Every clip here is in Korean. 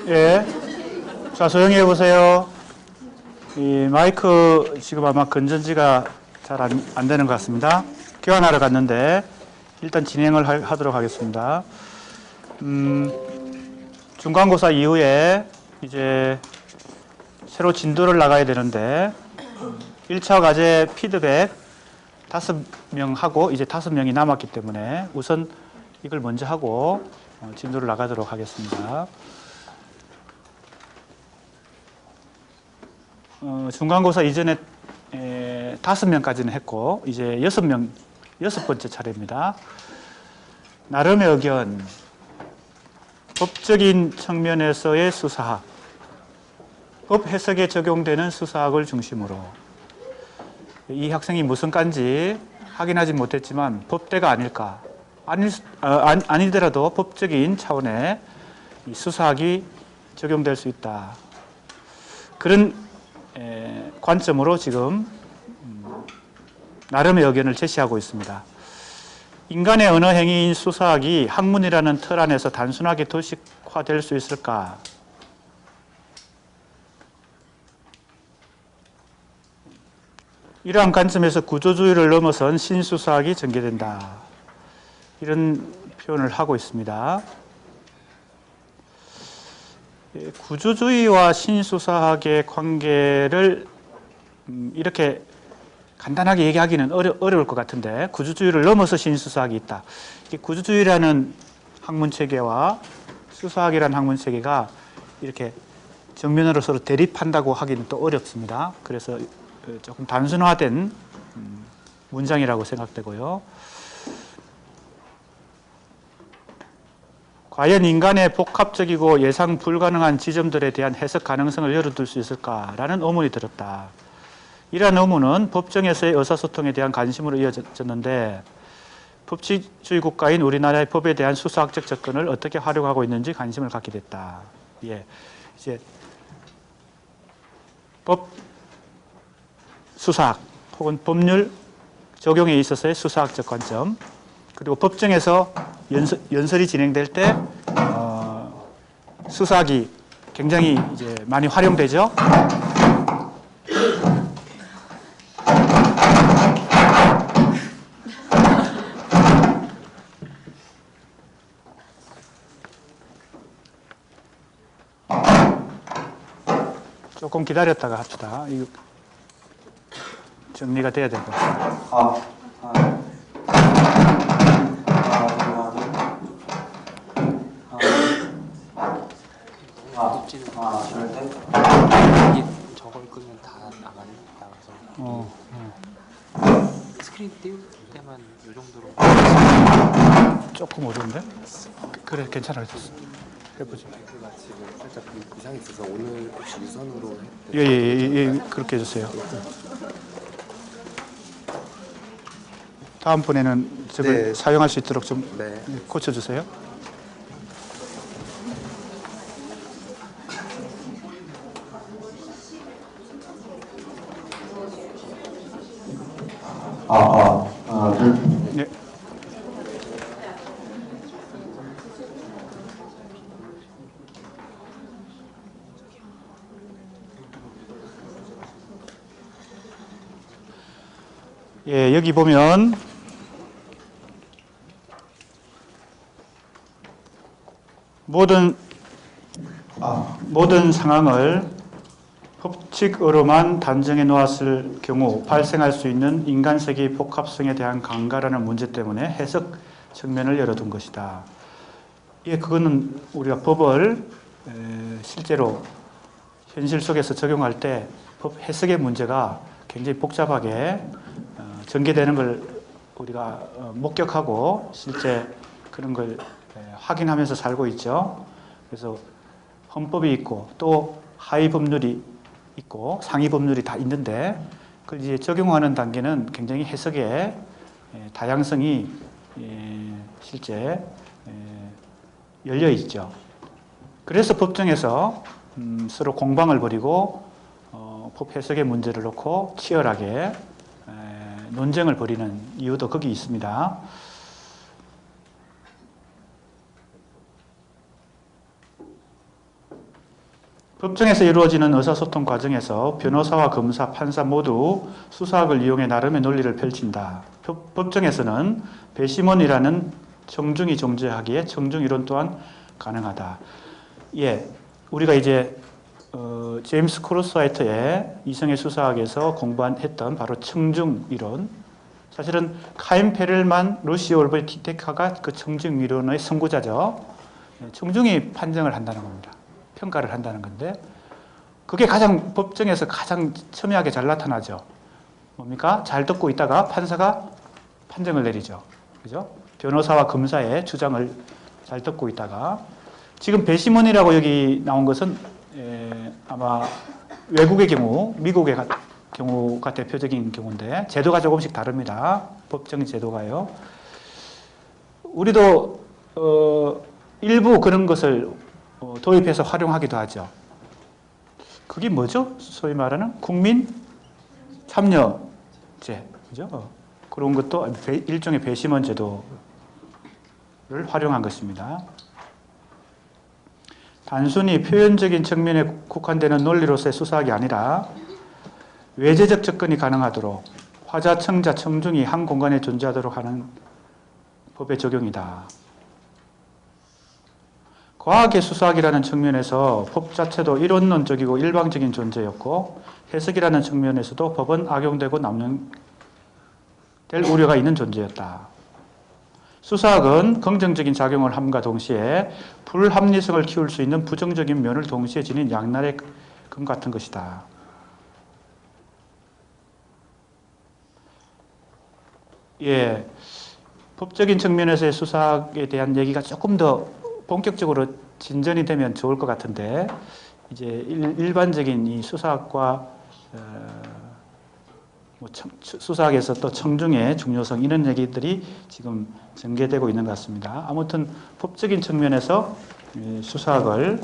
예. 자, 조용히 해보세요. 이 마이크 지금 아마 건전지가 잘 안 되는 것 같습니다. 교환하러 갔는데 일단 진행을 하도록 하겠습니다. 중간고사 이후에 이제 새로 진도를 나가야 되는데 1차 과제 피드백 5명 하고 이제 5명이 남았기 때문에 우선 이걸 먼저 하고 진도를 나가도록 하겠습니다. 중간고사 이전에 5명까지는 했고 이제 6명, 6번째 차례입니다. 나름의 의견, 법적인 측면에서의 수사학, 법 해석에 적용되는 수사학을 중심으로 이 학생이 무슨 과인지 확인하지 못했지만 법대가 아닐까, 아니더라도 법적인 차원의 수사학이 적용될 수 있다. 그런 관점으로 지금 나름의 의견을 제시하고 있습니다. 인간의 언어 행위인 수사학이 학문이라는 틀 안에서 단순하게 도식화될 수 있을까? 이러한 관점에서 구조주의를 넘어선 신수사학이 전개된다. 이런 표현을 하고 있습니다. 구조주의와 신수사학의 관계를 이렇게 간단하게 얘기하기는 어려울 것 같은데 구조주의를 넘어서 신수사학이 있다. 구조주의라는 학문체계와 수사학이라는 학문체계가 이렇게 정면으로 서로 대립한다고 하기는 또 어렵습니다. 그래서 조금 단순화된 문장이라고 생각되고요. 과연 인간의 복합적이고 예상 불가능한 지점들에 대한 해석 가능성을 열어둘 수 있을까라는 의문이 들었다. 이러한 의문은 법정에서의 의사소통에 대한 관심으로 이어졌는데 법치주의 국가인 우리나라의 법에 대한 수사학적 접근을 어떻게 활용하고 있는지 관심을 갖게 됐다. 예, 이제 법 수사학 혹은 법률 적용에 있어서의 수사학적 관점, 그리고 법정에서 연설이 진행될 때 수사학이 굉장히 이제 많이 활용되죠. 조금 기다렸다가 합시다. 이거 정리가 돼야 될 것 같습니다. 이게 저걸 끄면 다 나가서 스크린 띄울 때만 이 정도로 조금 어려운데? 그래, 괜찮아. 해보죠. 마이크가 지금 살짝 이상이 있어서 오늘 혹시 유선으로 예, 그렇게 해주세요. 다음번에는 저걸 네. 사용할 수 있도록 좀 네. 고쳐주세요. 네. 예, 여기 보면 모든 상황을 법칙으로만 단정해 놓았을 경우 발생할 수 있는 인간 세계의 복합성에 대한 강가라는 문제 때문에 해석 측면을 열어둔 것이다. 예, 그거는 우리가 법을 실제로 현실 속에서 적용할 때 법 해석의 문제가 굉장히 복잡하게 전개되는 걸 우리가 목격하고 실제 그런 걸 확인하면서 살고 있죠. 그래서 헌법이 있고 또 하위 법률이 있고 상위 법률이 다 있는데 그걸 이제 적용하는 단계는 굉장히 해석의 다양성이 실제 열려 있죠. 그래서 법정에서 서로 공방을 벌이고 법 해석의 문제를 놓고 치열하게 논쟁을 벌이는 이유도 거기 있습니다. 법정에서 이루어지는 의사소통 과정에서 변호사와 검사, 판사 모두 수사학을 이용해 나름의 논리를 펼친다. 법정에서는 배심원이라는 청중이 존재하기에 청중이론 또한 가능하다. 예, 우리가 이제 제임스 크로스화이트의 이성의 수사학에서 공부했던 바로 청중이론, 사실은 카인 페렐만, 루시 올버 티테카가 그 청중이론의 선구자죠. 청중이 판정을 한다는 겁니다. 평가를 한다는 건데, 그게 가장 법정에서 가장 첨예하게 잘 나타나죠. 뭡니까? 잘 듣고 있다가 판사가 판정을 내리죠. 그죠? 변호사와 검사의 주장을 잘 듣고 있다가, 지금 배심원이라고 여기 나온 것은 아마 외국의 경우, 미국의 경우가 대표적인 경우인데, 제도가 조금씩 다릅니다. 법정 제도가요. 우리도 일부 그런 것을 도입해서 활용하기도 하죠. 그게 뭐죠? 소위 말하는 국민 참여제, 그죠? 그런 것도 일종의 배심원 제도를 활용한 것입니다. 단순히 표현적인 측면에 국한되는 논리로서의 수사학이 아니라 외재적 접근이 가능하도록 화자, 청자, 청중이 한 공간에 존재하도록 하는 법의 적용이다. 과학의 수사학이라는 측면에서 법 자체도 이론론적이고 일방적인 존재였고, 해석이라는 측면에서도 법은 악용되고 남용될 우려가 있는 존재였다. 수사학은 긍정적인 작용을 함과 동시에 불합리성을 키울 수 있는 부정적인 면을 동시에 지닌 양날의 금 같은 것이다. 예, 법적인 측면에서의 수사학에 대한 얘기가 조금 더 본격적으로 진전이 되면 좋을 것 같은데, 이제 일반적인 이 수사학과 수사학에서 또 청중의 중요성, 이런 얘기들이 지금 전개되고 있는 것 같습니다. 아무튼 법적인 측면에서 수사학을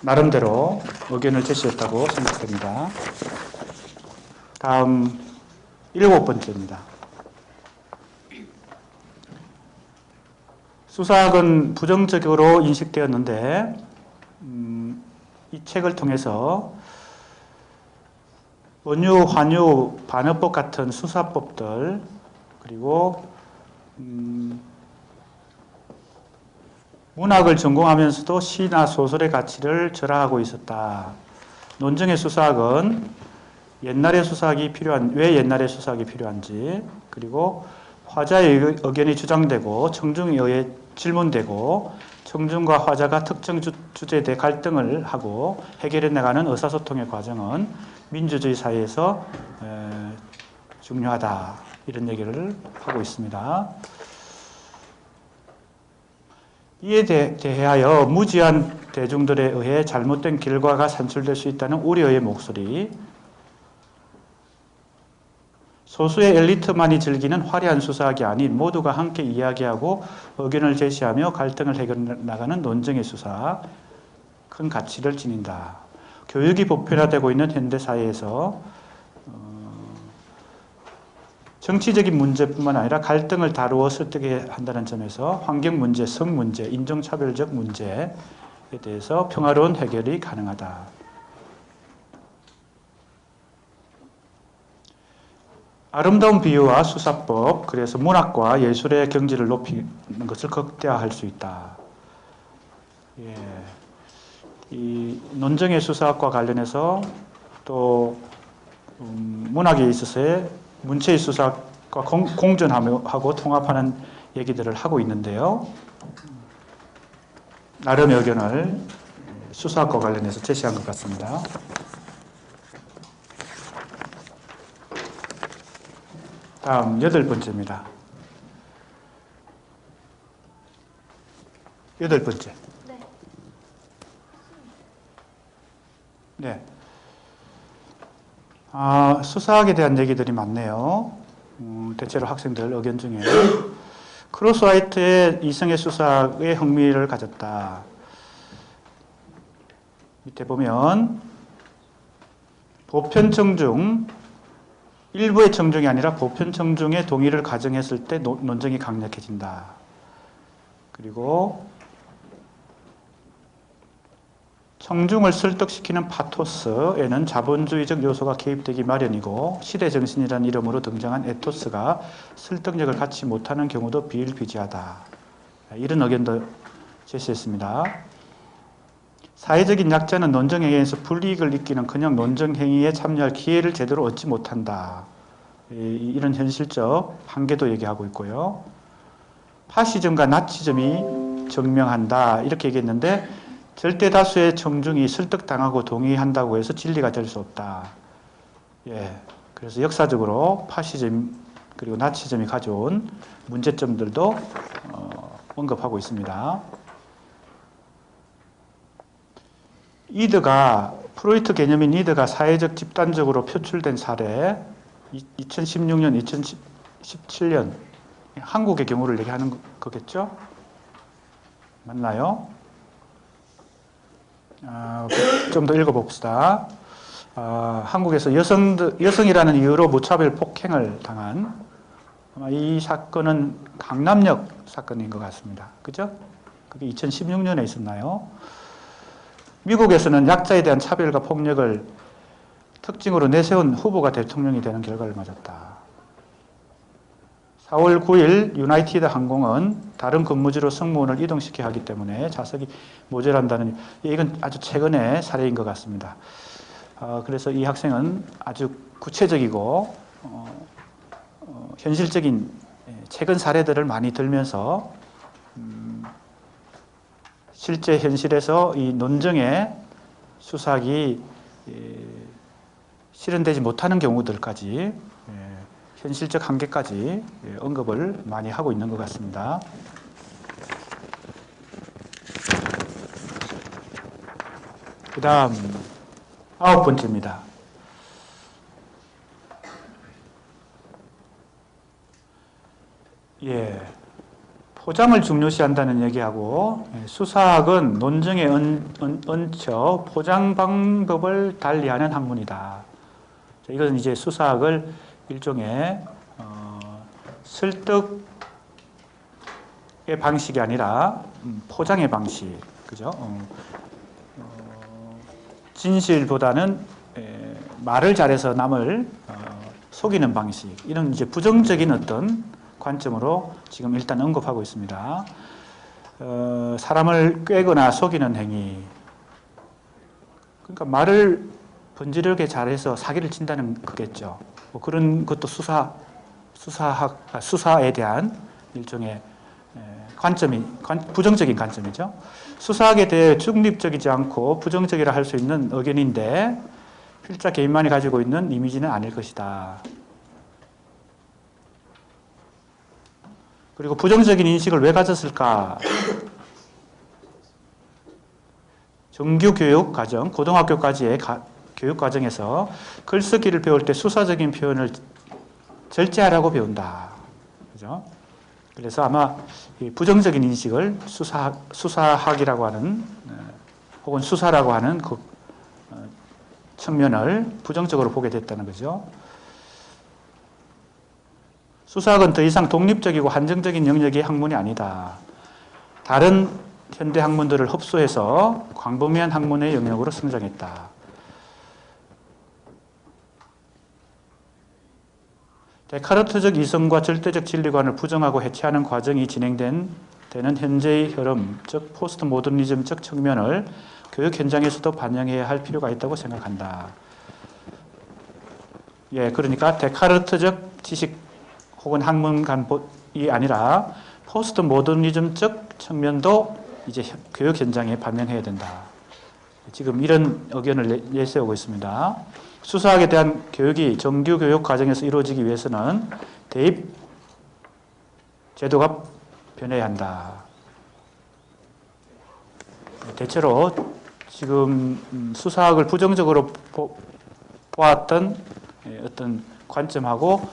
나름대로 의견을 제시했다고 생각됩니다. 다음 7번째입니다. 수사학은 부정적으로 인식되었는데, 이 책을 통해서 원유, 환유, 반어법 같은 수사법들, 그리고 문학을 전공하면서도 시나 소설의 가치를 절하하고 있었다. 논증의 수사학은 옛날의 수사학이 왜 옛날의 수사학이 필요한지, 그리고 화자의 의견이 주장되고 청중에 의해 질문되고 청중과 화자가 특정 주제에 대해 갈등을 하고 해결해 나가는 의사소통의 과정은 민주주의 사회에서 중요하다, 이런 얘기를 하고 있습니다. 이에 대하여 무지한 대중들에 의해 잘못된 결과가 산출될 수 있다는 우려의 목소리, 소수의 엘리트만이 즐기는 화려한 수사학이 아닌 모두가 함께 이야기하고 의견을 제시하며 갈등을 해결해 나가는 논쟁의 수사학, 큰 가치를 지닌다. 교육이 보편화되고 있는 현대사회에서 정치적인 문제뿐만 아니라 갈등을 다루어 설득해 한다는 점에서 환경 문제, 성 문제, 인종차별적 문제에 대해서 평화로운 해결이 가능하다. 아름다운 비유와 수사법, 그래서 문학과 예술의 경지를 높이는 것을 극대화할 수 있다. 예. 이 논정의 수사학과 관련해서 또 문학에 있어서의 문체의 수사학과 공존하고 통합하는 얘기들을 하고 있는데요. 나름의 의견을 수사학과 관련해서 제시한 것 같습니다. 다음 8번째입니다. 8번째. 네. 수사학에 대한 얘기들이 많네요. 대체로 학생들 의견 중에. 크로스화이트의 이성의 수사학에 흥미를 가졌다. 밑에 보면 보편 청중, 일부의 청중이 아니라 보편 청중의 동의를 가정했을 때 논쟁이 강력해진다. 그리고 청중을 설득시키는 파토스에는 자본주의적 요소가 개입되기 마련이고 시대정신이라는 이름으로 등장한 에토스가 설득력을 갖지 못하는 경우도 비일비재하다. 이런 의견도 제시했습니다. 사회적인 약자는 논정행위에서 불이익을 느끼는커녕 논정행위에 참여할 기회를 제대로 얻지 못한다. 이런 현실적 한계도 얘기하고 있고요. 파시즘과 나치즘이 증명한다. 이렇게 얘기했는데 절대 다수의 청중이 설득당하고 동의한다고 해서 진리가 될 수 없다. 예. 그래서 역사적으로 파시즘 그리고 나치즘이 가져온 문제점들도 언급하고 있습니다. 이드가 프로이트 개념인 이드가 사회적 집단적으로 표출된 사례 2016년, 2017년 한국의 경우를 얘기하는 거겠죠? 맞나요? 좀 더 읽어봅시다. 한국에서 여성이라는 이유로 무차별 폭행을 당한 아마 이 사건은 강남역 사건인 것 같습니다. 그죠? 그게 2016년에 있었나요? 미국에서는 약자에 대한 차별과 폭력을 특징으로 내세운 후보가 대통령이 되는 결과를 맞았다. 4월 9일 유나이티드 항공은 다른 근무지로 승무원을 이동시켜야 하기 때문에 좌석이 모자란다는, 이건 아주 최근의 사례인 것 같습니다. 그래서 이 학생은 아주 구체적이고 현실적인 최근 사례들을 많이 들면서 실제 현실에서 이 논정의 수사학이 실현되지 못하는 경우들까지 현실적 한계까지 언급을 많이 하고 있는 것 같습니다. 그 다음 9번째입니다. 포장을 중요시한다는 얘기하고 수사학은 논증에 얹혀 포장 방법을 달리하는 학문이다. 이것은 이제 수사학을 일종의 설득의 방식이 아니라 포장의 방식, 그죠? 진실보다는 말을 잘해서 남을 속이는 방식, 이런 이제 부정적인 어떤 관점으로 지금 일단 언급하고 있습니다. 사람을 꿰거나 속이는 행위, 그러니까 말을 번지르게 잘해서 사기를 친다는 거겠죠. 뭐 그런 것도 수사에 대한 일종의 관점이, 부정적인 관점이죠. 수사학에 대해 중립적이지 않고 부정적이라 할 수 있는 의견인데 필자 개인만이 가지고 있는 이미지는 아닐 것이다. 그리고 부정적인 인식을 왜 가졌을까? 정규 교육 과정, 고등학교까지의 교육 과정에서 글쓰기를 배울 때 수사적인 표현을 절제하라고 배운다. 그죠? 그래서 아마 이 부정적인 인식을 수사학이라고 하는 혹은 수사라고 하는 그 측면을 부정적으로 보게 됐다는 거죠. 수사학은 더 이상 독립적이고 한정적인 영역의 학문이 아니다. 다른 현대 학문들을 흡수해서 광범위한 학문의 영역으로 성장했다. 데카르트적 이성과 절대적 진리관을 부정하고 해체하는 과정이 진행되는 현재의 흐름, 즉 포스트 모더니즘적 측면을 교육 현장에서도 반영해야 할 필요가 있다고 생각한다. 그러니까 데카르트적 지식 혹은 학문관이 아니라 포스트 모더니즘적 측면도 이제 교육 현장에 반영해야 된다. 지금 이런 의견을 내세우고 있습니다. 수사학에 대한 교육이 정규 교육 과정에서 이루어지기 위해서는 대입 제도가 변해야 한다. 대체로 지금 수사학을 부정적으로 보았던 어떤 관점하고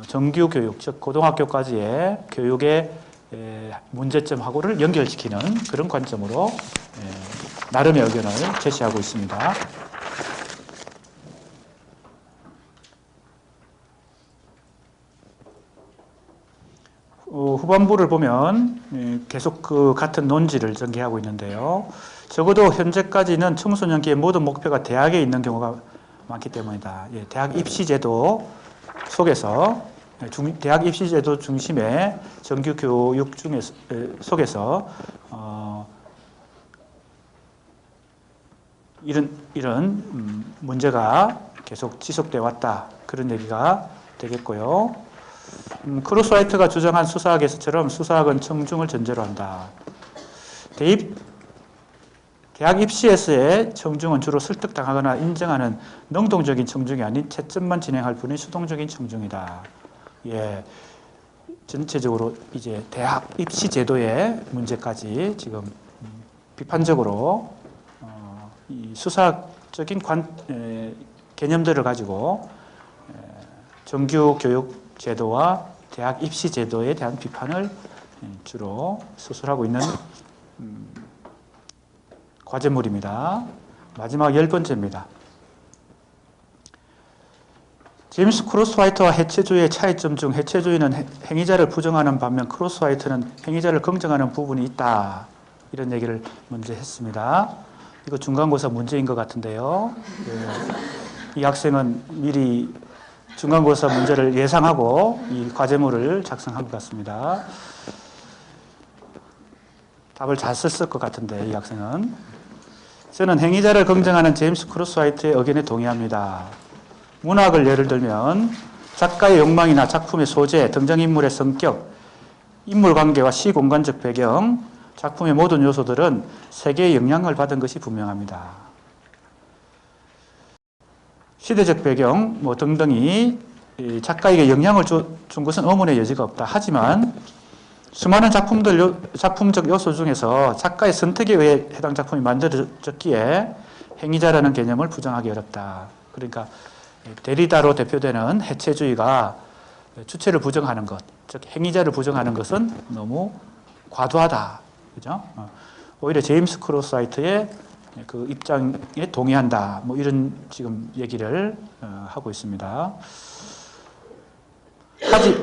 정규 교육, 즉 고등학교까지의 교육의 문제점하고를 연결시키는 그런 관점으로 나름의 의견을 제시하고 있습니다. 후반부를 보면 계속 그 같은 논지를 전개하고 있는데요. 적어도 현재까지는 청소년기의 모든 목표가 대학에 있는 경우가 많기 때문이다. 예, 대학 입시제도 속에서 대학 입시제도 중심의 정규 교육 속에서 이런 문제가 계속 지속돼 왔다. 그런 얘기가 되겠고요. 크로스화이트가 주장한 수사학에서처럼 수사학은 청중을 전제로 한다. 대학 입시에서의 청중은 주로 설득당하거나 인정하는 능동적인 청중이 아닌 채점만 진행할 뿐인 수동적인 청중이다. 예, 전체적으로 이제 대학 입시 제도의 문제까지 지금 비판적으로 이 수사적인 개념들을 가지고 정규 교육 제도와 대학 입시 제도에 대한 비판을 주로 수술하고 있는 과제물입니다. 마지막 10번째입니다. 제임스 크로스화이트와 해체주의의 차이점 중 해체주의는 행위자를 부정하는 반면 크로스화이트는 행위자를 긍정하는 부분이 있다. 이런 얘기를 먼저 했습니다. 이거 중간고사 문제인 것 같은데요. 이 학생은 미리 중간고사 문제를 예상하고 이 과제물을 작성한 것 같습니다. 답을 잘 썼을 것 같은데 이 학생은. 저는 행위자를 긍정하는 제임스 크로스화이트의 의견에 동의합니다. 문학을 예를 들면 작가의 욕망이나 작품의 소재, 등장인물의 성격, 인물관계와 시공간적 배경, 작품의 모든 요소들은 세계의 영향을 받은 것이 분명합니다. 시대적 배경 등등이 작가에게 영향을 준 것은 의문의 여지가 없다. 하지만 수많은 작품적 요소 중에서 작가의 선택에 의해 해당 작품이 만들어졌기에 행위자라는 개념을 부정하기 어렵다. 그러니까 데리다로 대표되는 해체주의가 주체를 부정하는 것, 즉 행위자를 부정하는 것은 너무 과도하다. 그죠? 오히려 제임스 크로스화이트의 그 입장에 동의한다. 이런 지금 얘기를 하고 있습니다.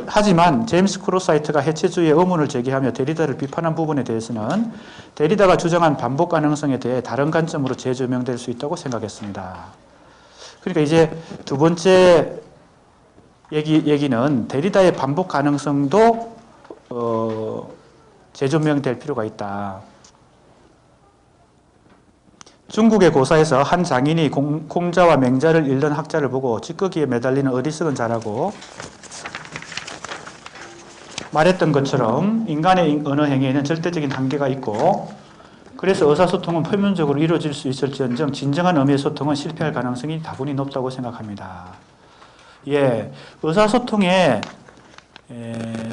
하지만 제임스 크로스화이트가 해체주의의 의문을 제기하며 데리다를 비판한 부분에 대해서는 데리다가 주장한 반복 가능성에 대해 다른 관점으로 재조명될 수 있다고 생각했습니다. 그러니까 이제 두 번째 얘기는 데리다의 반복 가능성도 재조명될 필요가 있다. 중국의 고사에서 한 장인이 공자와 맹자를 읽는 학자를 보고 찌꺼기에 매달리는 어리석은 자라고 말했던 것처럼 인간의 언어 행위에는 절대적인 한계가 있고 그래서 의사소통은 표면적으로 이루어질 수 있을지언정 진정한 의미의 소통은 실패할 가능성이 다분히 높다고 생각합니다. 예, 의사소통의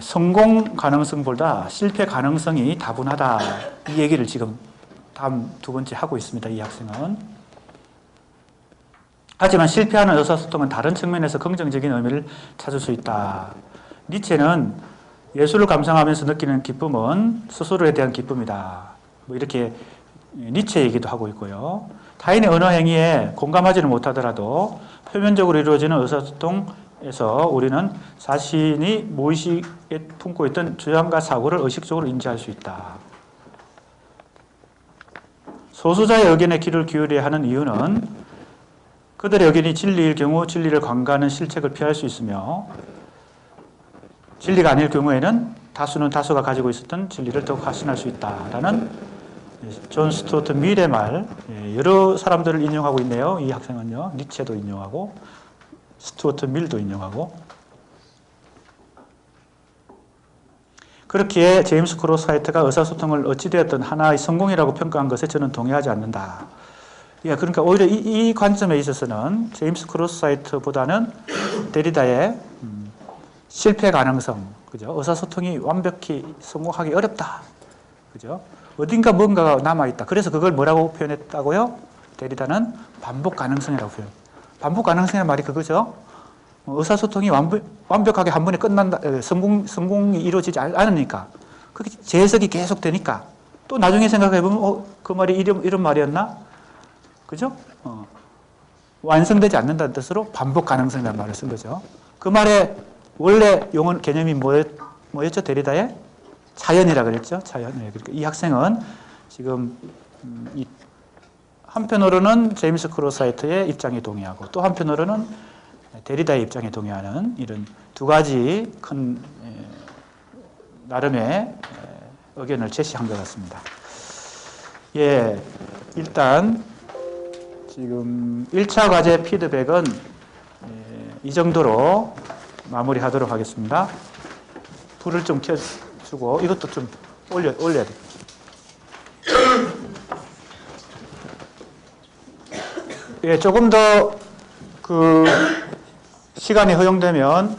성공 가능성보다 실패 가능성이 다분하다. 이 얘기를 지금 다음 두 번째 하고 있습니다. 이 학생은. 하지만 실패하는 의사소통은 다른 측면에서 긍정적인 의미를 찾을 수 있다. 니체는 예술을 감상하면서 느끼는 기쁨은 스스로에 대한 기쁨이다. 이렇게 니체 얘기도 하고 있고요. 타인의 언어 행위에 공감하지는 못하더라도 표면적으로 이루어지는 의사소통에서 우리는 자신이 무의식에 품고 있던 주장과 사고를 의식적으로 인지할 수 있다. 소수자의 의견에 귀를 기울여야 하는 이유는 그들의 의견이 진리일 경우 진리를 관가하는 실책을 피할 수 있으며 진리가 아닐 경우에는 다수는 다수가 가지고 있었던 진리를 더욱 확신할 수 있다라는 존 스튜어트 밀의 말, 여러 사람들을 인용하고 있네요. 이 학생은요. 니체도 인용하고 스튜어트 밀도 인용하고 그렇기에 제임스 크로스화이트가 의사소통을 어찌되었든 하나의 성공이라고 평가한 것에 저는 동의하지 않는다. 예, 그러니까 오히려 이 관점에 있어서는 제임스 크로스화이트보다는 데리다의 실패 가능성, 그죠? 의사소통이 완벽히 성공하기 어렵다. 그죠? 어딘가 뭔가가 남아있다. 그래서 그걸 뭐라고 표현했다고요? 데리다는 반복 가능성이라고 표현. 반복 가능성이라는 말이 그거죠. 의사소통이 완벽하게 한 번에 끝난다, 성공이 이루어지지 않으니까. 그게 재해석이 계속 되니까. 또 나중에 생각해보면, 그 말이 이런 말이었나? 그죠? 완성되지 않는다는 뜻으로 반복 가능성이라는 말을 쓴 거죠. 그 말의 원래 용어 개념이 뭐였죠? 데리다의? 자연이라 그랬죠? 자연. 네, 그러니까 이 학생은 지금 한편으로는 제임스 크로사이트의 입장에 동의하고 또 한편으로는 데리다의 입장에 동의하는 이런 두 가지 큰 나름의 의견을 제시한 것 같습니다. 예, 일단 지금 1차 과제 피드백은 이 정도로 마무리하도록 하겠습니다. 불을 좀 켜주고 이것도 좀 올려야 돼. 예, 조금 더 그 시간이 허용되면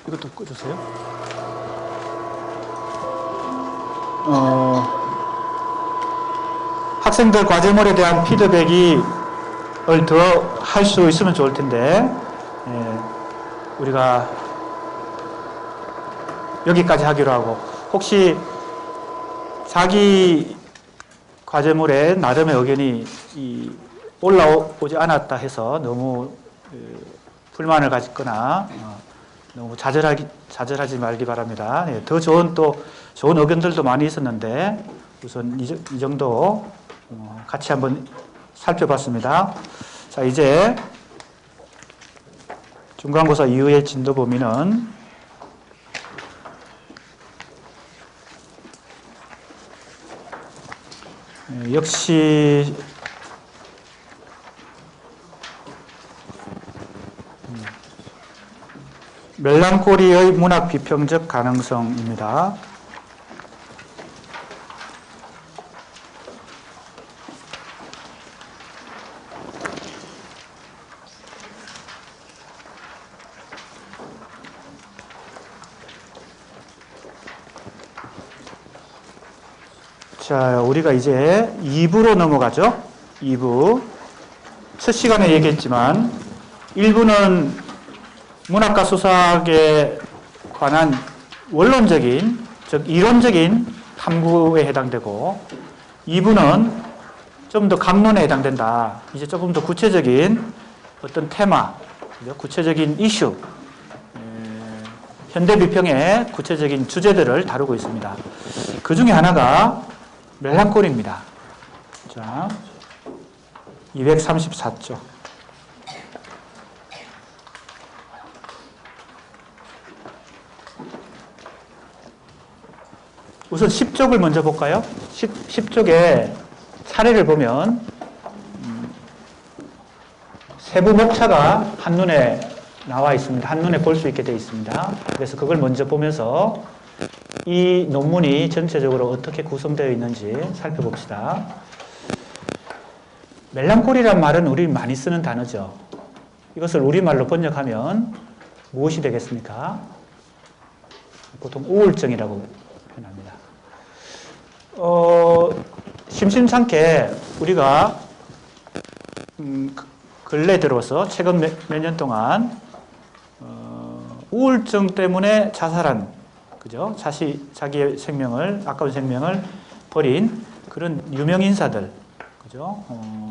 이것도 꺼주세요. 학생들 과제물에 대한 피드백을 더 할 수 있으면 좋을 텐데 우리가 여기까지 하기로 하고 혹시 자기 과제물에 나름의 의견이 올라오지 않았다 해서 너무 불만을 가지거나 너무 좌절하지 말기 바랍니다. 더 좋은 의견들도 많이 있었는데 우선 이 정도 같이 한번 살펴봤습니다. 자, 이제 중간고사 이후의 진도 범위는 역시 멜랑콜리의 문학 비평적 가능성입니다. 자, 우리가 이제 2부로 넘어가죠. 2부. 첫 시간에 얘기했지만 1부는 문학과 수사학에 관한 원론적인, 즉 이론적인 탐구에 해당되고 2부는 좀 더 강론에 해당된다. 이제 조금 더 구체적인 어떤 테마, 구체적인 이슈, 현대 비평의 구체적인 주제들을 다루고 있습니다. 그 중에 하나가 멜랑콜리입니다. 자, 234쪽. 우선 10쪽을 먼저 볼까요? 10쪽에 사례를 보면 세부 목차가 한눈에 나와 있습니다. 한눈에 볼 수 있게 되어 있습니다. 그래서 그걸 먼저 보면서 이 논문이 전체적으로 어떻게 구성되어 있는지 살펴봅시다. 멜랑콜리란 말은 우리 많이 쓰는 단어죠. 이것을 우리말로 번역하면 무엇이 되겠습니까? 보통 우울증이라고 표현합니다. 심심찮게 우리가 근래 들어서 최근 몇 년 동안 우울증 때문에 자살한, 그죠? 자기의 생명을, 아까운 생명을 버린 그런 유명 인사들, 그죠?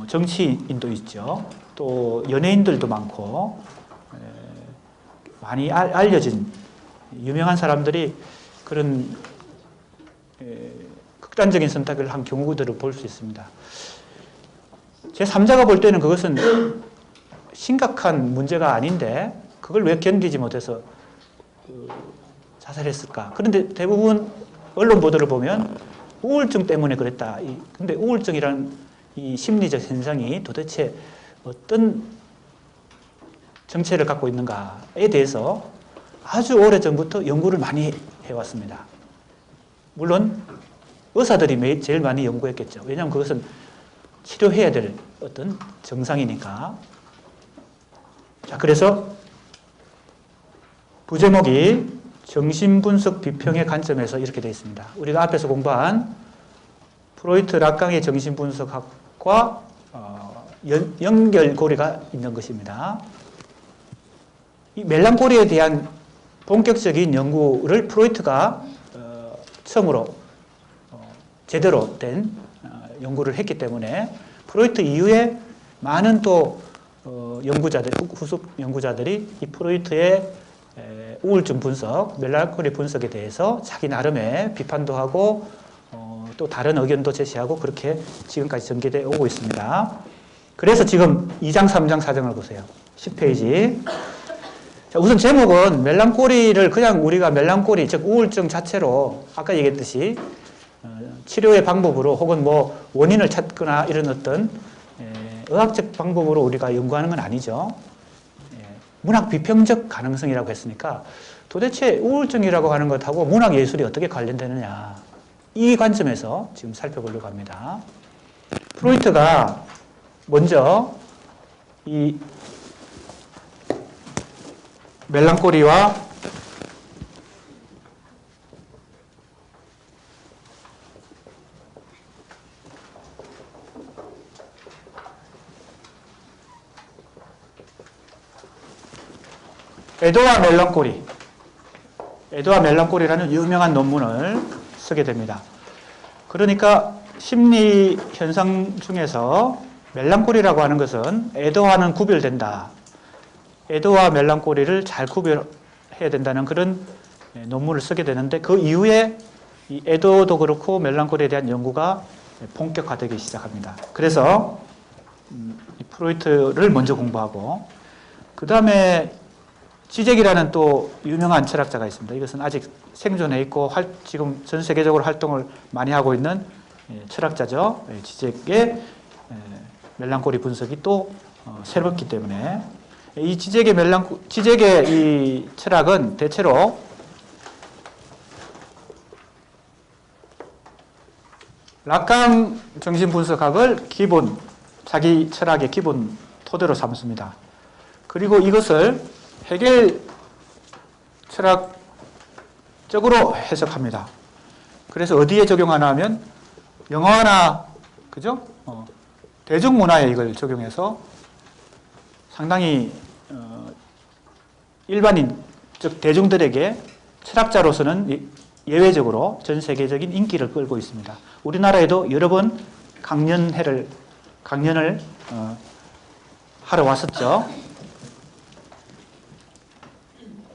정치인도 있죠. 또 연예인들도 많고, 많이 알려진 유명한 사람들이 그런 극단적인 선택을 한 경우들을 볼 수 있습니다. 제3자가 볼 때는 그것은 심각한 문제가 아닌데 그걸 왜 견디지 못해서 자살했을까? 그런데 대부분 언론 보도를 보면 우울증 때문에 그랬다. 근데 우울증이라는 이 심리적 현상이 도대체 어떤 정체를 갖고 있는가에 대해서 아주 오래전부터 연구를 많이 해왔습니다. 물론 의사들이 제일 많이 연구했겠죠. 왜냐하면 그것은 치료해야 될 어떤 증상이니까. 자, 그래서 부제목이 정신분석 비평의 관점에서 이렇게 되어 있습니다. 우리가 앞에서 공부한 프로이트 락강의 정신분석학과 연결고리가 있는 것입니다. 이 멜랑콜리에 대한 본격적인 연구를 프로이트가 처음으로 제대로 된 연구를 했기 때문에 프로이트 이후에 많은 또 후속 연구자들이 이 프로이트의 우울증 분석, 멜랑콜리 분석에 대해서 자기 나름의 비판도 하고 또 다른 의견도 제시하고 그렇게 지금까지 전개되어 오고 있습니다. 그래서 지금 2장, 3장 사정을 보세요. 10페이지. 자, 우선 제목은 멜랑콜리를 그냥 우리가 멜랑콜리, 즉 우울증 자체로 아까 얘기했듯이 치료의 방법으로 혹은 뭐 원인을 찾거나 이런 어떤 의학적 방법으로 우리가 연구하는 건 아니죠. 문학 비평적 가능성이라고 했으니까 도대체 우울증이라고 하는 것하고 문학 예술이 어떻게 관련되느냐, 이 관점에서 지금 살펴보려고 합니다. 프로이트가 먼저 이 멜랑콜리와 에도와 멜랑콜리라는 유명한 논문을 쓰게 됩니다. 그러니까 심리 현상 중에서 멜랑콜리라고 하는 것은 에도와는 구별된다. 에도와 멜랑콜리를 잘 구별해야 된다는 그런 논문을 쓰게 되는데, 그 이후에 이 에도도 그렇고 멜랑콜리에 대한 연구가 본격화되기 시작합니다. 그래서 이 프로이트를 먼저 공부하고, 그 다음에 지젝이라는 또 유명한 철학자가 있습니다. 이것은 아직 생존해 있고 지금 전 세계적으로 활동을 많이 하고 있는 철학자죠. 지젝의 멜랑콜리 분석이 또 새롭기 때문에 이 지젝의 이 철학은 대체로 락강 정신분석학을 자기 철학의 기본 토대로 삼습니다. 그리고 이것을 헤겔 철학적으로 해석합니다. 그래서 어디에 적용하나 하면 영화나, 그죠? 대중문화에 이걸 적용해서 상당히 일반인, 즉 대중들에게 철학자로서는 예외적으로 전 세계적인 인기를 끌고 있습니다. 우리나라에도 여러 번 강연을 하러 왔었죠.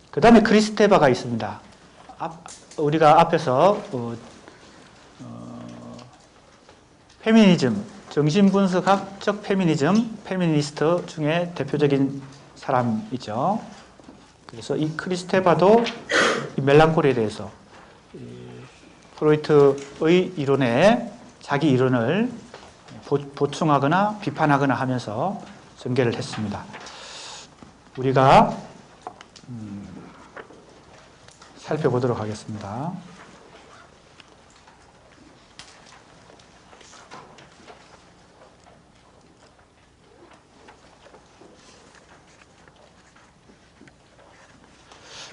그 다음에 크리스테바가 있습니다. 우리가 앞에서 페미니즘, 정신분석학적 페미니스트 중에 대표적인 사람이죠. 그래서 이 크리스테바도 이 멜랑콜리에 대해서 프로이트의 이론에 자기 이론을 보충하거나 비판하거나 하면서 전개를 했습니다. 우리가 살펴보도록 하겠습니다.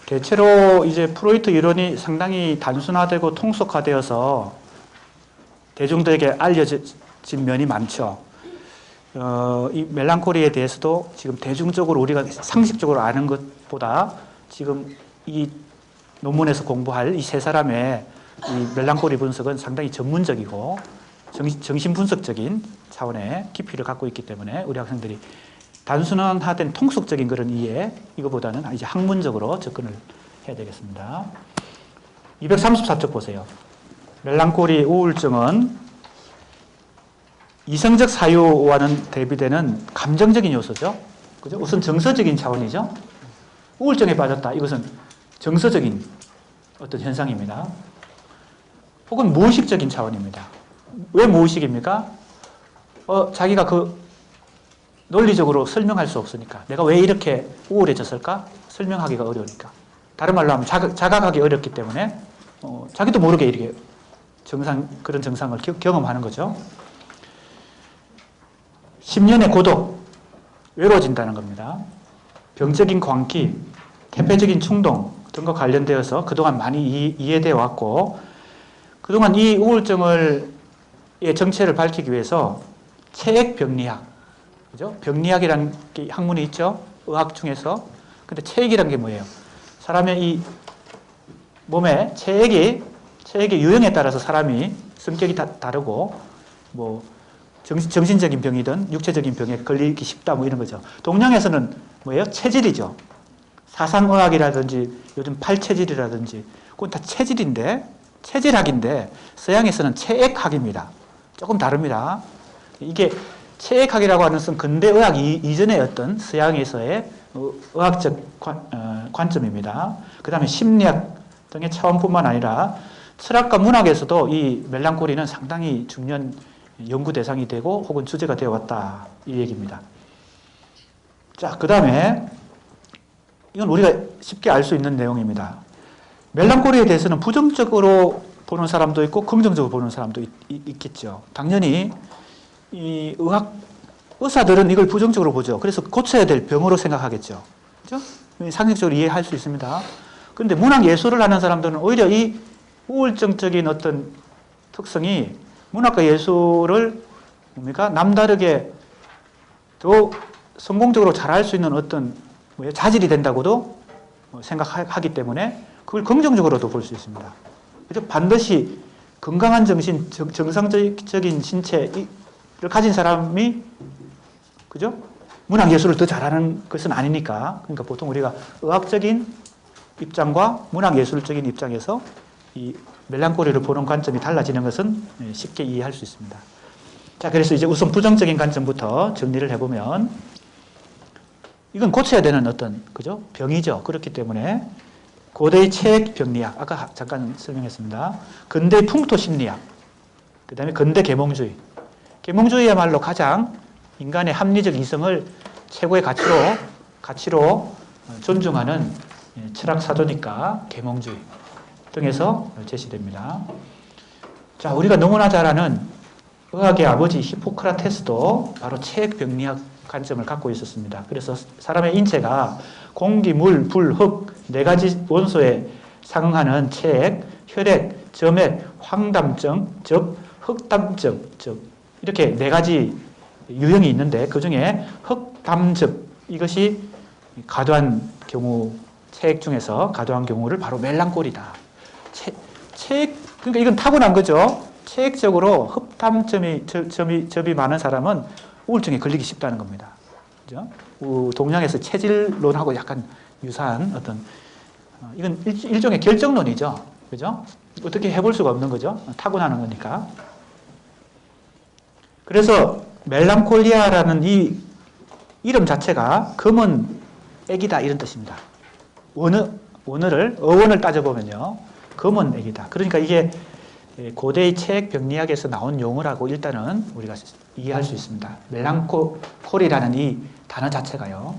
대체로 이제 프로이트 이론이 상당히 단순화되고 통속화되어서 대중들에게 알려진 면이 많죠. 이 멜랑콜리에 대해서도 지금 대중적으로 우리가 상식적으로 아는 것보다 지금 이 논문에서 공부할 이 세 사람의 이 멜랑콜리 분석은 상당히 전문적이고 정신분석적인 차원의 깊이를 갖고 있기 때문에 우리 학생들이 단순화된 통속적인 그런 이해, 이거보다는 이제 학문적으로 접근을 해야 되겠습니다. 234쪽 보세요. 멜랑콜리 우울증은 이성적 사유와는 대비되는 감정적인 요소죠. 그죠? 우선 정서적인 차원이죠. 우울증에 빠졌다. 이것은 정서적인 어떤 현상입니다. 혹은 무의식적인 차원입니다. 왜 무의식입니까? 자기가 논리적으로 설명할 수 없으니까. 내가 왜 이렇게 우울해졌을까? 설명하기가 어려우니까. 다른 말로 하면 자각하기 어렵기 때문에 자기도 모르게 이렇게 그런 증상을 경험하는 거죠. 10년의 고독, 외로워진다는 겁니다. 병적인 광기, 태폐적인 충동 등과 관련되어서 그동안 많이 이해되어 왔고, 그동안 이 우울증의 정체를 밝히기 위해서 체액병리학, 그죠? 병리학이라는 게 학문이 있죠. 의학 중에서. 근데 체액이라는 게 뭐예요? 사람의 이 몸에 체액의 유형에 따라서 사람이 성격이 다르고, 뭐 정신적인 병이든 육체적인 병에 걸리기 쉽다 뭐 이런 거죠. 동양에서는 뭐예요? 체질이죠. 사상의학이라든지 요즘 팔체질이라든지 그건 다 체질인데 체질학인데 서양에서는 체액학입니다. 조금 다릅니다. 이게 체액학이라고 하는 것은 근대의학 이전의 어떤 서양에서의 의학적 관점입니다. 그 다음에 심리학 등의 차원뿐만 아니라 철학과 문학에서도 이 멜랑콜리는 상당히 중요한 연구 대상이 되고 혹은 주제가 되어왔다 이 얘기입니다. 자, 그 다음에 이건 우리가 쉽게 알 수 있는 내용입니다. 멜랑콜리에 대해서는 부정적으로 보는 사람도 있고 긍정적으로 보는 사람도 있겠죠. 당연히 이 의사들은 이걸 부정적으로 보죠. 그래서 고쳐야 될 병으로 생각하겠죠. 그렇죠? 상식적으로 이해할 수 있습니다. 그런데 문학 예술을 하는 사람들은 오히려 이 우울증적인 어떤 특성이 문학과 예술을 뭡니까? 남다르게 더 성공적으로 잘할 수 있는 어떤 자질이 된다고도 생각하기 때문에 그걸 긍정적으로도 볼 수 있습니다. 그래서 반드시 건강한 정신, 정상적인 신체를 가진 사람이 그죠? 문학 예술을 더 잘하는 것은 아니니까. 그러니까 보통 우리가 의학적인 입장과 문학 예술적인 입장에서 이 멜랑콜리를 보는 관점이 달라지는 것은 쉽게 이해할 수 있습니다. 자, 그래서 이제 우선 부정적인 관점부터 정리를 해보면 이건 고쳐야 되는 어떤 그죠? 병이죠. 그렇기 때문에 고대의 체액 병리학, 아까 잠깐 설명했습니다. 근대 풍토 심리학, 그 다음에 근대 계몽주의. 계몽주의야말로 가장 인간의 합리적 이성을 최고의 가치로 존중하는 철학 사조니까 계몽주의 등에서 제시됩니다. 자, 우리가 너무나 잘 아는 의학의 아버지 히포크라테스도 바로 체액 병리학 관점을 갖고 있었습니다. 그래서 사람의 인체가 공기, 물, 불, 흙 네 가지 원소에 상응하는 체액, 혈액, 점액, 황담증, 즉 흑담증, 즉 이렇게 네 가지 유형이 있는데 그 중에 흑담증 이것이 과도한 경우 체액 중에서 과도한 경우를 바로 멜랑콜리다. 체액 그러니까 이건 타고난 거죠. 체액적으로 흑담점이 많은 사람은 우울증에 걸리기 쉽다는 겁니다. 그죠? 동양에서 체질론하고 약간 유사한 어떤 이건 일종의 결정론이죠. 그죠? 어떻게 해볼 수가 없는 거죠. 타고나는 거니까. 그래서 멜랑콜리아라는 이 이름 자체가 검은 애기다 이런 뜻입니다. 어원을 따져보면요. 검은 애기다. 그러니까 이게 고대의 체액 병리학에서 나온 용어라고 일단은 우리가 이해할 수 있습니다. 멜랑콜리라는 이 단어 자체가요.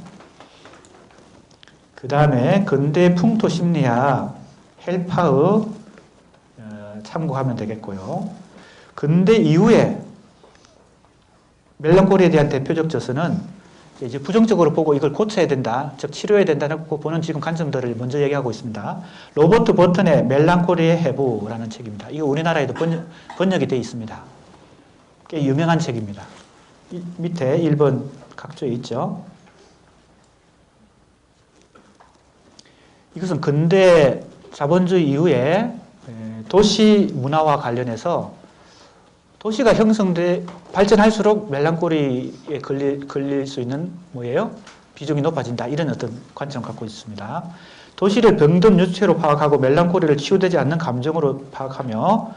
그 다음에 근대 풍토 심리학 헬파의 참고하면 되겠고요. 근대 이후에 멜랑콜리에 대한 대표적 저서는 이제 부정적으로 보고 이걸 고쳐야 된다, 즉 치료해야 된다는 보는 지금 관점들을 먼저 얘기하고 있습니다. 로버트 버튼의 멜랑콜리의 해부라는 책입니다. 이거 우리나라에도 번역이 되어 있습니다. 꽤 유명한 책입니다. 밑에 1번 각조에 있죠. 이것은 근대 자본주의 이후에 도시 문화와 관련해서 도시가 발전할수록 멜랑콜리에 걸릴 수 있는 뭐예요? 비중이 높아진다. 이런 어떤 관점을 갖고 있습니다. 도시를 병든 유체로 파악하고 멜랑콜리를 치유되지 않는 감정으로 파악하며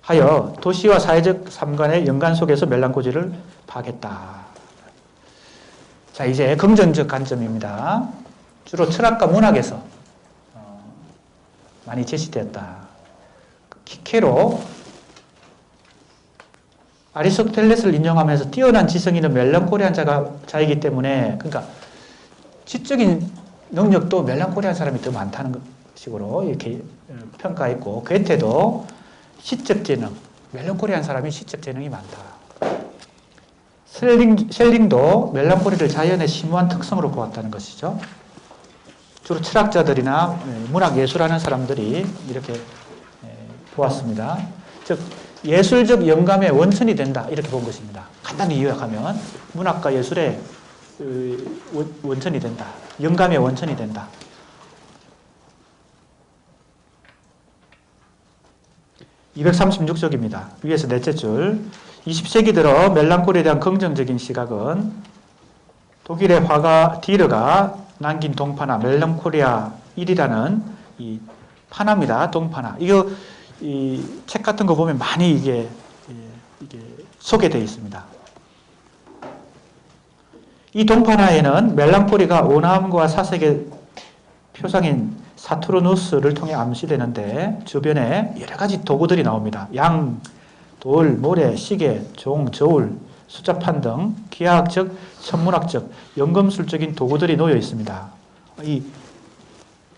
하여 도시와 사회적 삶 간의 연관 속에서 멜랑콜리를 파악했다. 자, 이제 긍정적 관점입니다. 주로 철학과 문학에서 많이 제시되었다. 키케로 아리스토텔레스를 인용하면서 뛰어난 지성인은 멜랑콜리한 자이기 때문에 그러니까 지적인 능력도 멜랑콜리한 사람이 더 많다는 식으로 이렇게 평가했고 괴테도 시적 재능, 멜랑콜리한 사람이 시적 재능이 많다. 셀링도 멜랑콜리를 자연의 심오한 특성으로 보았다는 것이죠. 주로 철학자들이나 문학 예술하는 사람들이 이렇게 보았습니다. 즉 예술적 영감의 원천이 된다 이렇게 본 것입니다. 간단히 요약하면 문학과 예술의 원천이 된다. 영감의 원천이 된다. (236쪽입니다) 위에서 넷째 줄. 20세기 들어 멜랑콜리에 대한 긍정적인 시각은 독일의 화가 디르가 남긴 동파나 멜랑콜리아 1이라는 이 파나입니다. 동파나. 이거 이 책 같은 거 보면 많이 이게 소개되어 있습니다. 이 동판화에는 멜랑콜리가 온화함과 사색의 표상인 사투르누스를 통해 암시되는데 주변에 여러 가지 도구들이 나옵니다. 양, 돌, 모래, 시계, 종, 저울, 숫자판 등 기하학적, 천문학적, 연금술적인 도구들이 놓여 있습니다. 이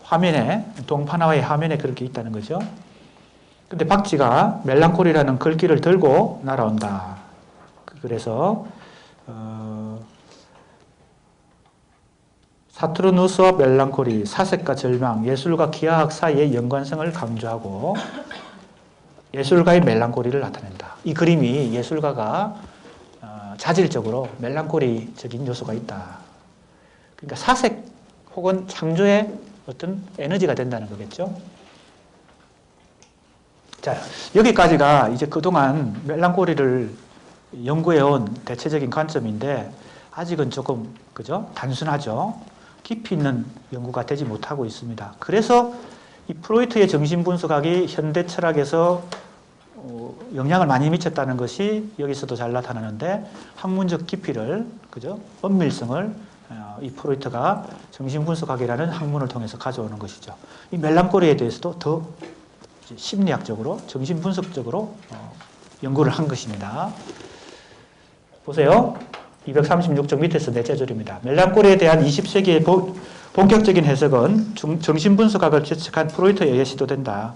화면에, 동판화의 화면에 그렇게 있다는 거죠. 근데 박쥐가 멜랑콜리라는 글귀를 들고 날아온다. 그래서 사투르누스와 멜랑콜리, 사색과 절망, 예술과 기하학 사이의 연관성을 강조하고 예술가의 멜랑콜리를 나타낸다. 이 그림이 예술가가 자질적으로 멜랑콜리적인 요소가 있다. 그러니까 사색 혹은 창조의 어떤 에너지가 된다는 거겠죠. 자, 여기까지가 이제 그동안 멜랑콜리를 연구해온 대체적인 관점인데 아직은 조금 그죠? 단순하죠. 깊이 있는 연구가 되지 못하고 있습니다. 그래서 이 프로이트의 정신분석학이 현대 철학에서 영향을 많이 미쳤다는 것이 여기서도 잘 나타나는데 학문적 깊이를 그죠? 엄밀성을 이 프로이트가 정신분석학이라는 학문을 통해서 가져오는 것이죠. 이 멜랑콜리에 대해서도 더 심리학적으로 정신분석적으로 연구를 한 것입니다. 보세요. 236쪽 밑에서 넷째 줄입니다. 멜랑콜리에 대한 20세기의 본격적인 해석은 정신분석학을 개척한 프로이트에 의해 시도된다.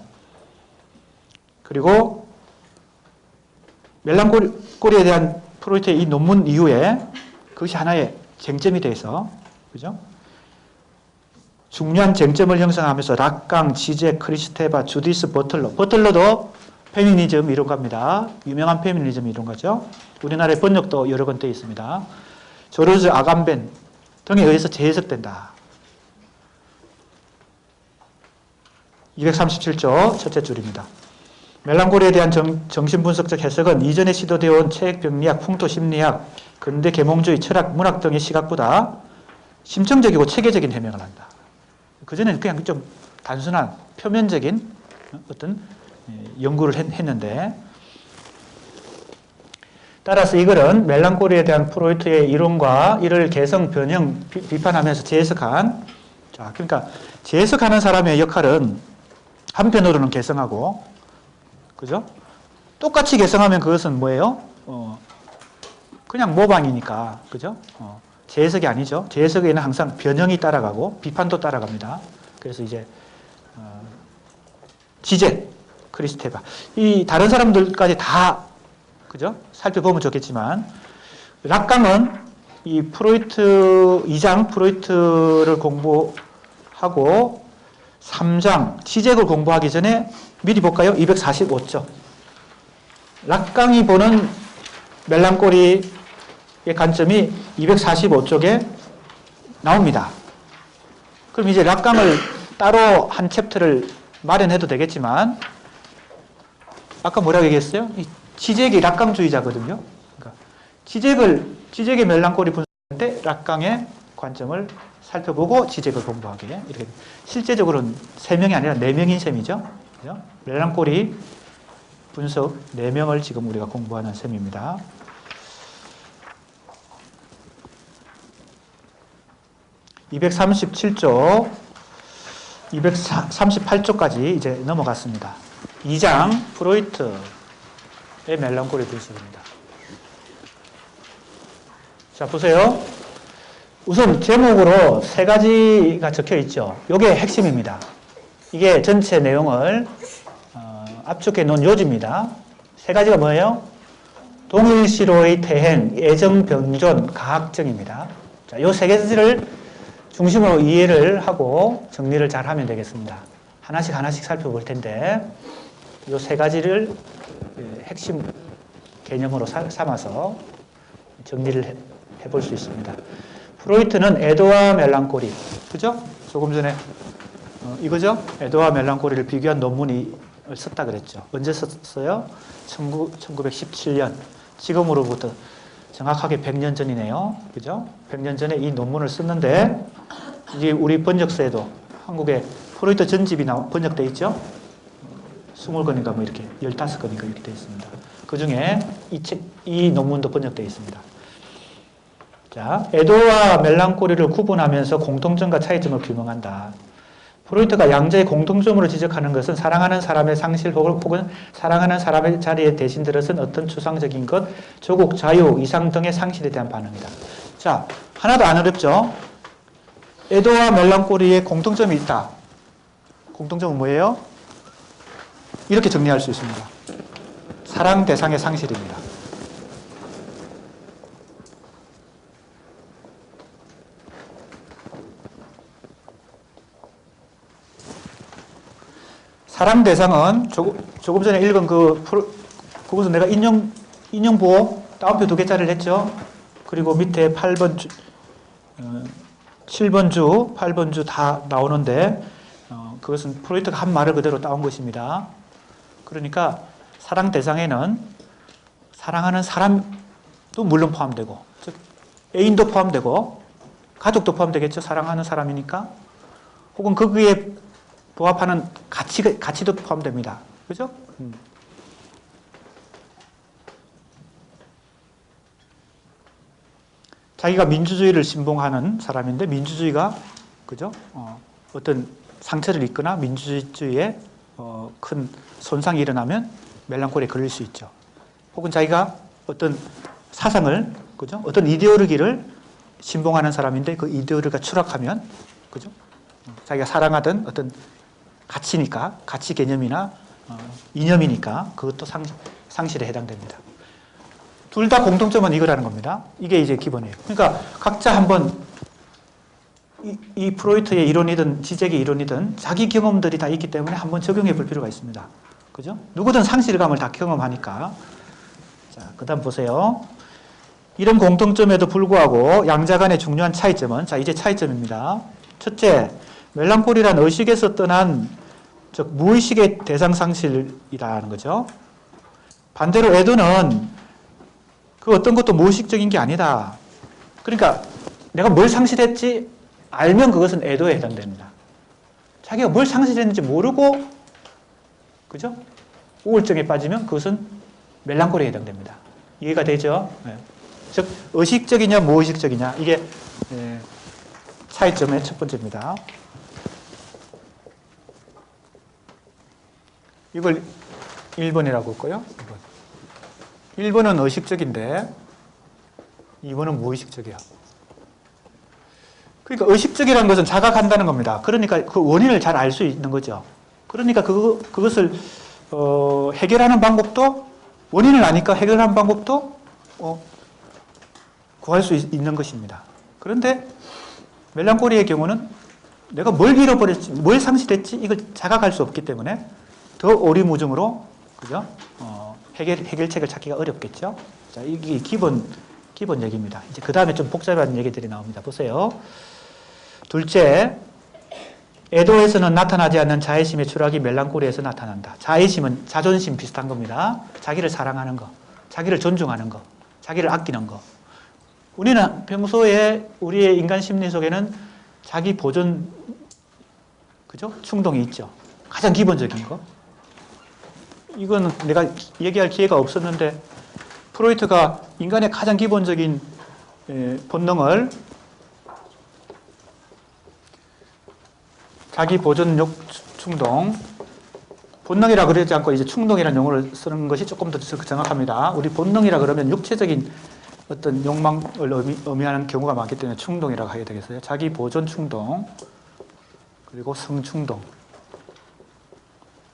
그리고 멜랑콜리에 대한 프로이트의 이 논문 이후에 그것이 하나의 쟁점이 돼서 그죠? 중요한 쟁점을 형성하면서 락강, 지제, 크리스테바, 주디스, 버틀러도 페미니즘 이론가입니다. 유명한 페미니즘 이론가죠. 우리나라의 번역도 여러 건 되어 있습니다. 조르즈 아감벤 등에 의해서 재해석된다. 237조 첫째 줄입니다. 멜랑콜리에 대한 정신분석적 해석은 이전에 시도되어 온 체액병리학, 풍토심리학, 근대 계몽주의, 철학, 문학 등의 시각보다 심층적이고 체계적인 해명을 한다. 그전에는 그냥 좀 단순한 표면적인 어떤 연구를 했는데 따라서 이 글은 멜랑콜리에 대한 프로이트의 이론과 이를 개성, 변형, 비판하면서 재해석한 자, 그러니까 재해석하는 사람의 역할은 한편으로는 개성하고 그죠? 똑같이 개성하면 그것은 뭐예요? 그냥 모방이니까 그죠? 재해석이 아니죠. 재해석에는 항상 변형이 따라가고 비판도 따라갑니다. 그래서 이제 지제, 크리스테바 이 다른 사람들까지 다 그죠? 살펴보면 좋겠지만 락강은 이 프로이트 2장 프로이트를 공부하고 3장 지제를 공부하기 전에 미리 볼까요? 245쪽 락강이 보는 멜랑콜리의 관점이 245쪽에 나옵니다. 그럼 이제 락강을 따로 한 챕터를 마련해도 되겠지만 아까 뭐라고 얘기했어요? 이 지젝이 락강주의자거든요. 그러니까 지젝의 멜랑콜리 분석할 때 락강의 관점을 살펴보고 지젝을 공부하게 이렇게 실제적으로는 3명이 아니라 4명인 셈이죠. 그죠? 멜랑콜리 분석 4명을 지금 우리가 공부하는 셈입니다. (237쪽) 238쪽까지 이제 넘어갔습니다. 2장 프로이트의 멜랑콜리 분석입니다. 자, 보세요. 우선 제목으로 3가지가 적혀 있죠. 이게 핵심입니다. 이게 전체 내용을 압축해 놓은 요지입니다. 3가지가 뭐예요? 동일시로의 태행, 애정, 병존, 가학정입니다. 자, 이 3가지를 중심으로 이해를 하고 정리를 잘 하면 되겠습니다. 하나씩 살펴볼 텐데 이 3가지를 핵심 개념으로 삼아서 정리를 해볼 수 있습니다. 프로이트는 애도와 멜랑콜리, 그죠? 조금 전에 이거죠? 애도와 멜랑콜리를 비교한 논문이 썼다 그랬죠. 언제 썼어요? 1917년. 지금으로부터 정확하게 100년 전이네요. 그죠? 100년 전에 이 논문을 썼는데 이제 우리 번역서에도 한국에 프로이트 전집이 번역되어 있죠. 20건인가 뭐 이렇게 15건인가 이렇게 되어 있습니다. 그 중에 이 논문도 번역되어 있습니다. 자, 애도와 멜랑콜리를 구분하면서 공통점과 차이점을 규명한다. 프로이트가 양자의 공통점으로 지적하는 것은 사랑하는 사람의 상실 혹은 사랑하는 사람의 자리에 대신 들어선 어떤 추상적인 것, 조국, 자유, 이상 등의 상실에 대한 반응이다. 자, 하나도 안 어렵죠? 애도와 멜랑콜리의 공통점이 있다. 공통점은 뭐예요? 이렇게 정리할 수 있습니다. 사랑 대상의 상실입니다. 사랑 대상은 조금 전에 읽은 그것은 내가 인용부호 따옴표 2개짜리를 했죠. 그리고 밑에 8번 주, 7번 주, 8번 주 다 나오는데 그것은 프로이트가 한 말을 그대로 따온 것입니다. 그러니까 사랑 대상에는 사랑하는 사람도 물론 포함되고, 즉 애인도 포함되고 가족도 포함되겠죠. 사랑하는 사람이니까. 혹은 거기에 부합하는 가치도 포함됩니다. 그죠? 자기가 민주주의를 신봉하는 사람인데 민주주의가 그죠? 어떤 상처를 입거나 민주주의에 큰 손상이 일어나면 멜랑콜리에 걸릴 수 있죠. 혹은 자기가 어떤 사상을 그죠? 어떤 이데올로기를 신봉하는 사람인데 그 이데올로기가 추락하면 그죠? 자기가 사랑하던 어떤 가치니까 가치 개념이나 이념이니까 그것도 상실에 해당됩니다. 둘 다 공통점은 이거라는 겁니다. 이게 이제 기본이에요. 그러니까 각자 한번 이 프로이트의 이론이든 지적의 이론이든 자기 경험들이 다 있기 때문에 한번 적용해 볼 필요가 있습니다. 그죠? 누구든 상실감을 다 경험하니까. 자, 그 다음 보세요. 이런 공통점에도 불구하고 양자 간의 중요한 차이점은, 자, 이제 차이점입니다. 첫째, 멜랑콜리란 의식에서 떠난, 즉, 무의식의 대상 상실이라는 거죠. 반대로 애도는 그 어떤 것도 무의식적인 게 아니다. 그러니까 내가 뭘 상실했지 알면 그것은 애도에 해당됩니다. 자기가 뭘 상실했는지 모르고, 그죠? 우울증에 빠지면 그것은 멜랑콜리에 해당됩니다. 이해가 되죠? 네. 즉, 의식적이냐, 무의식적이냐. 이게 차이점의 첫 번째입니다. 이걸 1번이라고 했고요. 1번은 의식적인데 2번은 무의식적이야. 그러니까 의식적이라는 것은 자각한다는 겁니다. 그러니까 그 원인을 잘 알 수 있는 거죠. 그러니까 그것을 해결하는 방법도, 원인을 아니까 해결하는 방법도 구할 수 있는 것입니다. 그런데 멜랑콜리의 경우는 내가 뭘 잃어버렸지, 뭘 상실했지, 이걸 자각할 수 없기 때문에 더 오리무중으로, 그죠? 해결책을 찾기가 어렵겠죠? 자, 이게 기본 얘기입니다. 이제 그 다음에 좀 복잡한 얘기들이 나옵니다. 보세요. 둘째, 애도에서는 나타나지 않는 자애심의 추락이 멜랑콜리에서 나타난다. 자애심은 자존심 비슷한 겁니다. 자기를 사랑하는 거, 자기를 존중하는 거, 자기를 아끼는 거. 우리는 평소에 우리의 인간 심리 속에는 자기 보존, 그죠? 충동이 있죠. 가장 기본적인 거. 이건 내가 얘기할 기회가 없었는데 프로이트가 인간의 가장 기본적인 본능을 자기 보존욕 충동, 본능이라 그러지 않고 이제 충동이라는 용어를 쓰는 것이 조금 더 정확합니다. 우리 본능이라 그러면 육체적인 어떤 욕망을 의미하는 경우가 많기 때문에 충동이라고 하게 되겠어요. 자기 보존 충동, 그리고 성 충동.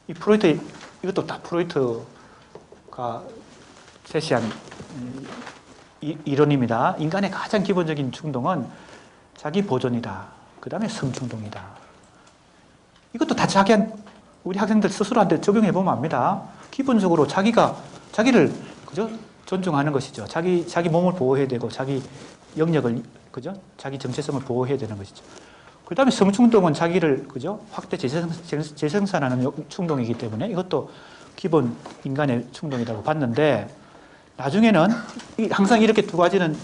이 프로이트, 이것도 다 프로이트가 제시한 이론입니다. 인간의 가장 기본적인 충동은 자기 보존이다. 그 다음에 성 충동이다. 이것도 다 우리 학생들 스스로한테 적용해 보면 압니다. 기본적으로 자기를 그죠? 존중하는 것이죠. 자기 몸을 보호해야 되고 자기 영역을 그죠? 자기 정체성을 보호해야 되는 것이죠. 그 다음에 성충동은 자기를 그죠? 확대 재생산하는 충동이기 때문에 이것도 기본 인간의 충동이라고 봤는데 나중에는 항상 이렇게 두 가지는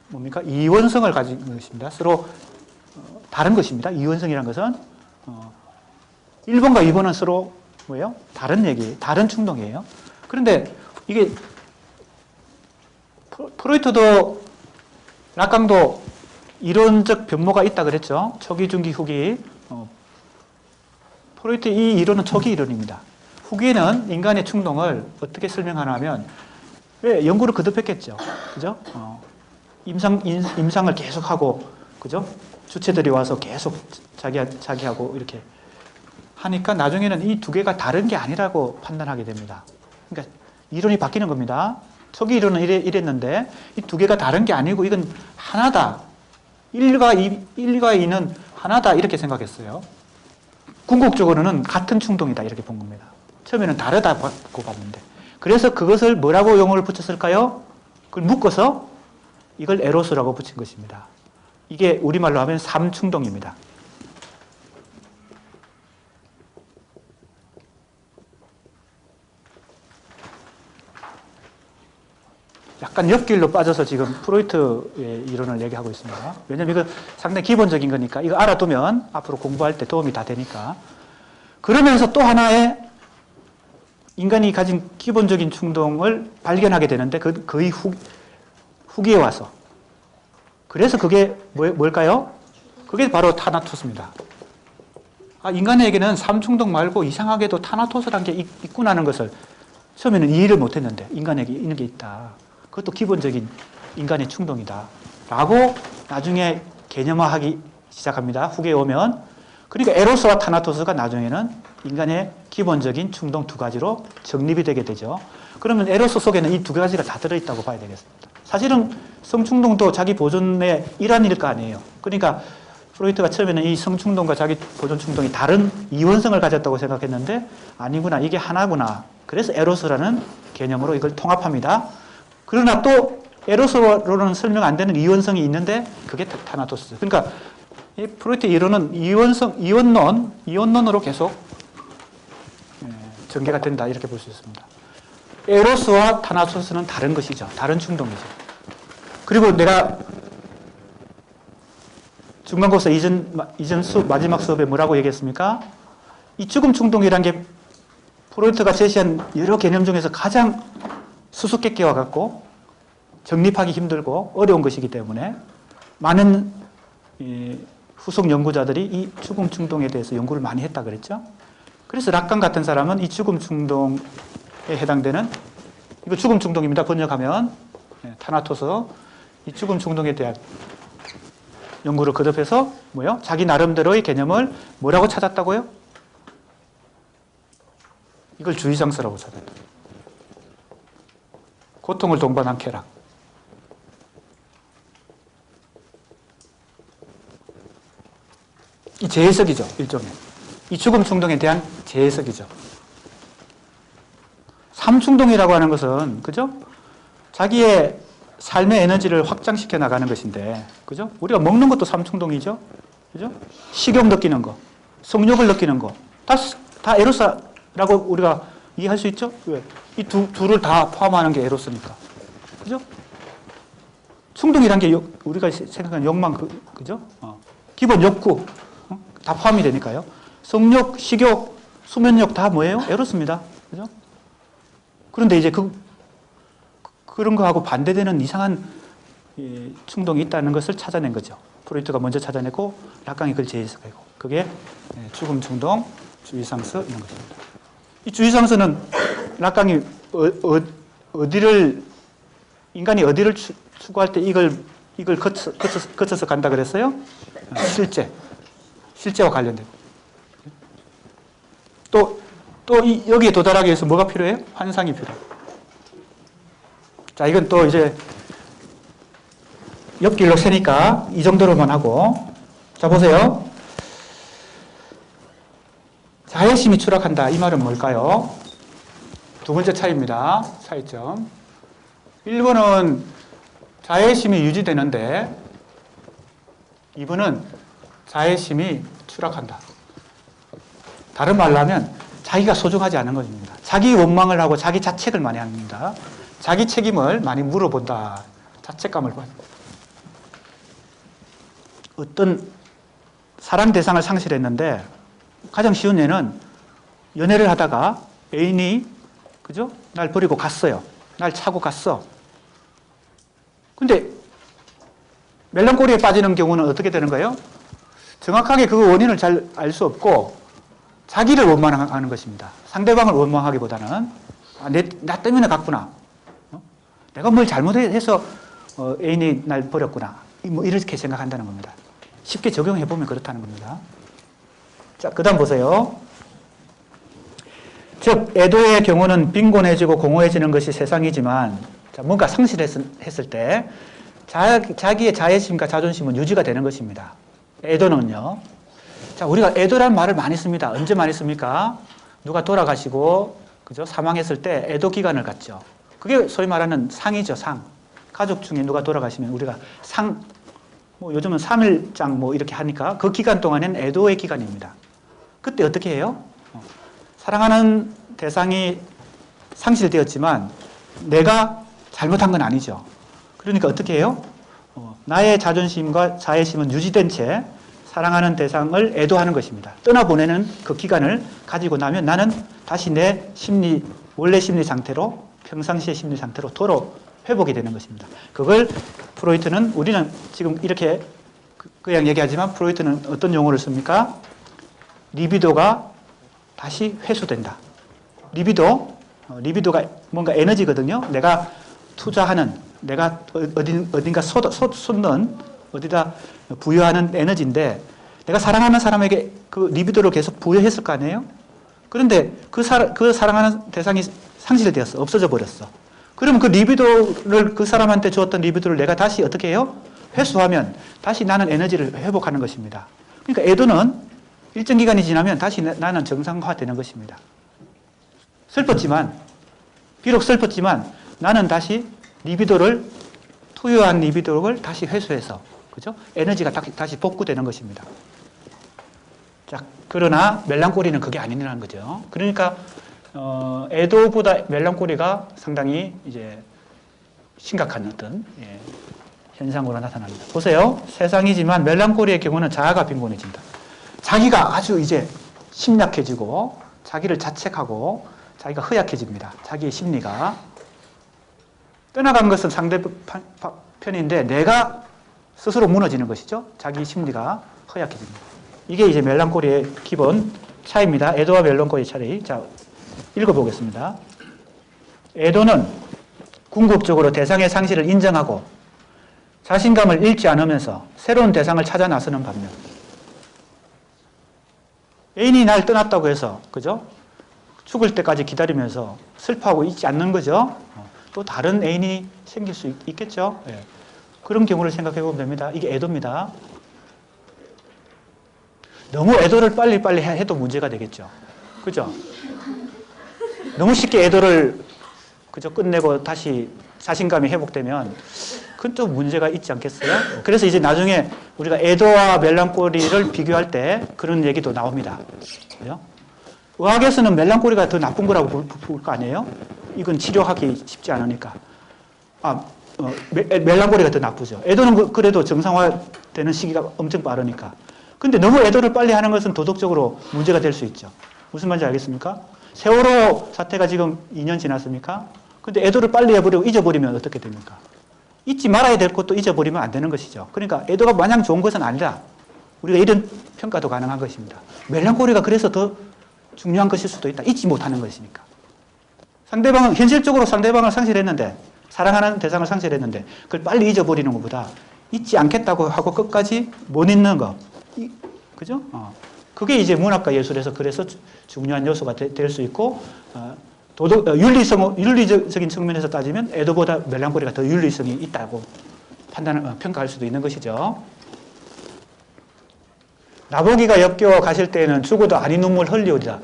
뭡니까? 이원성을 가진 것입니다. 서로 다른 것입니다. 이원성이라는 것은 1번과 2번은 서로 뭐예요? 다른 얘기, 다른 충동이에요. 그런데 이게 프로이트도 락강도 이론적 변모가 있다 그랬죠. 초기, 중기, 후기. 프로이트 이 이론은 초기 이론입니다. 후기에는 인간의 충동을 어떻게 설명하냐면 왜 연구를 거듭했겠죠. 그죠? 임상을 계속하고, 그죠? 주체들이 와서 계속 자기하고 이렇게 하니까 나중에는 이 두 개가 다른 게 아니라고 판단하게 됩니다. 그러니까 이론이 바뀌는 겁니다. 초기 이론은 이랬는데 이 두 개가 다른 게 아니고 이건 하나다. 1과 2는 하나다 이렇게 생각했어요. 궁극적으로는 같은 충동이다 이렇게 본 겁니다. 처음에는 다르다고 봤는데 그래서 그것을 뭐라고 용어를 붙였을까요? 그걸 묶어서 이걸 에로스라고 붙인 것입니다. 이게 우리말로 하면 삼충동입니다. 약간 옆길로 빠져서 지금 프로이트의 이론을 얘기하고 있습니다. 왜냐하면 이거 상당히 기본적인 거니까 이거 알아두면 앞으로 공부할 때 도움이 다 되니까. 그러면서 또 하나의 인간이 가진 기본적인 충동을 발견하게 되는데 거의 후기에 와서. 그래서 그게 뭘까요? 그게 바로 타나토스입니다. 인간에게는 삼충동 말고 이상하게도 타나토스라는 게 있구나 하는 것을 처음에는 이해를 못했는데 인간에게 있는 게 있다. 그것도 기본적인 인간의 충동이다. 라고 나중에 개념화하기 시작합니다. 후기에 오면. 그러니까 에로스와 타나토스가 나중에는 인간의 기본적인 충동 두 가지로 정립이 되게 되죠. 그러면 에로스 속에는 이 두 가지가 다 들어있다고 봐야 되겠습니다. 사실은 성충동도 자기 보존의 일환일 거 아니에요. 그러니까 프로이트가 처음에는 이 성충동과 자기 보존 충동이 다른 이원성을 가졌다고 생각했는데 아니구나, 이게 하나구나. 그래서 에로스라는 개념으로 이걸 통합합니다. 그러나 또 에로스로는 설명 안 되는 이원성이 있는데 그게 타나토스. 그러니까 이 프로이트 이론은 이원론으로 계속 전개가 된다 이렇게 볼 수 있습니다. 에로스와 타나토스는 다른 것이죠. 다른 충동이죠. 그리고 내가 중간고사 이전 마지막 수업에 뭐라고 얘기했습니까? 이 죽음 충동이란 게 프로이트가 제시한 여러 개념 중에서 가장 수수께끼와 같고 정립하기 힘들고 어려운 것이기 때문에 많은 후속 연구자들이 이 죽음 충동에 대해서 연구를 많이 했다 그랬죠. 그래서 락강 같은 사람은 이 죽음 충동에 해당되는 이거 죽음 충동입니다. 번역하면 타나토스 이 죽음 충동에 대한 연구를 거듭해서 뭐요? 자기 나름대로의 개념을 뭐라고 찾았다고요? 이걸 주의장서라고 찾았다. 고통을 동반한 쾌락. 이 재해석이죠. 일종의. 이 죽음 충동에 대한 재해석이죠. 삼충동이라고 하는 것은, 그죠? 자기의 삶의 에너지를 확장시켜 나가는 것인데, 그죠? 우리가 먹는 것도 삼충동이죠? 그죠? 식욕 느끼는 거, 성욕을 느끼는 거, 다 에로스라고 우리가 이해할 수 있죠? 왜? 이 둘을 다 포함하는 게 에로스니까. 그죠? 충동이란 게 우리가 생각하는 욕망, 그죠? 기본 욕구, 다 포함이 되니까요. 성욕, 식욕, 수면욕 다 뭐예요? 에로스입니다. 그죠? 그런데 이제 그런 거하고 반대되는 이상한 충동이 있다는 것을 찾아낸 거죠. 프로이트가 먼저 찾아내고 락강이 그걸 재해석하고 그게 죽음 충동, 주의상서 이런 것입니다. 이 주의상서는 락강이 인간이 어디를 추구할 때 이걸 거쳐서 간다 그랬어요? 실제와 관련되고. 또 여기에 도달하기 위해서 뭐가 필요해요? 환상이 필요해요. 자, 이건 또 이제 옆길로 새니까 이 정도로만 하고. 자, 보세요. 자애심이 추락한다. 이 말은 뭘까요? 두 번째 차이입니다. 차이점. 1번은 자애심이 유지되는데 2번은 자애심이 추락한다. 다른 말로 하면 자기가 소중하지 않은 것입니다. 자기 원망을 하고 자기 자책을 많이 합니다. 자기 책임을 많이 물어본다. 자책감을 받는. 어떤 사랑 대상을 상실했는데 가장 쉬운 예는 연애를 하다가 애인이 그죠? 날 버리고 갔어요. 날 차고 갔어. 근데 멜랑콜리에 빠지는 경우는 어떻게 되는 거예요? 정확하게 그 원인을 잘 알 수 없고 자기를 원망하는 것입니다. 상대방을 원망하기보다는 나 때문에 갔구나. 내가 뭘 잘못해서 애인이 날 버렸구나. 뭐 이렇게 생각한다는 겁니다. 쉽게 적용해 보면 그렇다는 겁니다. 자, 그 다음 보세요. 즉 애도의 경우는 빈곤해지고 공허해지는 것이 세상이지만 자, 뭔가 상실했을 때 자기의 자애심과 자존심은 유지가 되는 것입니다. 애도는요. 자, 우리가 애도라는 말을 많이 씁니다. 언제 많이 씁니까? 누가 돌아가시고 그죠? 사망했을 때 애도 기간을 갖죠. 그게 소위 말하는 상이죠, 상. 가족 중에 누가 돌아가시면 우리가 상, 뭐 요즘은 3일장 뭐 이렇게 하니까 그 기간 동안은 애도의 기간입니다. 그때 어떻게 해요? 사랑하는 대상이 상실되었지만 내가 잘못한 건 아니죠. 그러니까 어떻게 해요? 나의 자존심과 자애심은 유지된 채 사랑하는 대상을 애도하는 것입니다. 떠나보내는 그 기간을 가지고 나면 나는 다시 내 원래 심리 상태로, 평상시의 심리 상태로 도로 회복이 되는 것입니다. 그걸 프로이트는, 우리는 지금 이렇게 그냥 얘기하지만 프로이트는 어떤 용어를 씁니까? 리비도가 다시 회수된다. 리비도가 뭔가 에너지거든요. 내가 투자하는, 내가 어딘가 쏟는, 어디다 부여하는 에너지인데 내가 사랑하는 사람에게 그 리비도를 계속 부여했을 거 아니에요? 그런데 그 사랑하는 대상이 상실되었어. 없어져 버렸어. 그러면 그 리비도를, 그 사람한테 주었던 리비도를 내가 다시 어떻게 해요? 회수하면 다시 나는 에너지를 회복하는 것입니다. 그러니까 애도는 일정 기간이 지나면 다시 나는 정상화되는 것입니다. 비록 슬펐지만 나는 다시 투여한 리비도를 다시 회수해서, 그죠? 에너지가 다시 복구되는 것입니다. 자, 그러나 멜랑콜리는 그게 아니라는 거죠. 그러니까 애도보다 멜랑콜리가 상당히 이제 심각한 어떤 현상으로 나타납니다. 보세요. 세상이지만 멜랑콜리의 경우는 자아가 빈곤해진다. 자기가 아주 이제 심약해지고 자기를 자책하고 자기가 허약해집니다. 자기의 심리가. 떠나간 것은 상대편인데 내가 스스로 무너지는 것이죠. 자기 심리가 허약해집니다. 이게 이제 멜랑콜리의 기본 차이입니다. 애도와 멜랑콜리의 차이. 자, 읽어보겠습니다. 애도는 궁극적으로 대상의 상실을 인정하고 자신감을 잃지 않으면서 새로운 대상을 찾아 나서는 반면 애인이 날 떠났다고 해서, 그죠? 죽을 때까지 기다리면서 슬퍼하고 있지 않는 거죠. 또 다른 애인이 생길 수 있겠죠. 예. 그런 경우를 생각해 보면 됩니다. 이게 애도입니다. 너무 애도를 빨리빨리 해도 문제가 되겠죠. 그죠? 너무 쉽게 애도를 그죠? 끝내고 다시 자신감이 회복되면 그건 좀 문제가 있지 않겠어요? 그래서 이제 나중에 우리가 애도와 멜랑콜리를 비교할 때 그런 얘기도 나옵니다. 그죠? 의학에서는 멜랑콜리가 더 나쁜 거라고 볼 거 아니에요? 이건 치료하기 쉽지 않으니까. 멜랑콜리가 더 나쁘죠. 애도는 그래도 정상화되는 시기가 엄청 빠르니까. 근데 너무 애도를 빨리 하는 것은 도덕적으로 문제가 될 수 있죠. 무슨 말인지 알겠습니까? 세월호 사태가 지금 2년 지났습니까? 근데 애도를 빨리 해버리고 잊어버리면 어떻게 됩니까? 잊지 말아야 될 것도 잊어버리면 안 되는 것이죠. 그러니까 애도가 마냥 좋은 것은 아니다. 우리가 이런 평가도 가능한 것입니다. 멜랑콜리가 그래서 더 중요한 것일 수도 있다. 잊지 못하는 것이니까. 현실적으로 상대방을 상실했는데, 사랑하는 대상을 상실했는데, 그걸 빨리 잊어버리는 것보다 잊지 않겠다고 하고 끝까지 못 잊는 것. 그죠? 그게 이제 문학과 예술에서 그래서 중요한 요소가 될 수 있고, 윤리적인 측면에서 따지면 애도보다 멜랑콜리가 더 윤리성이 있다고 평가할 수도 있는 것이죠. 나보기가 역겨워 가실 때에는 죽어도 아니 눈물 흘리오리라.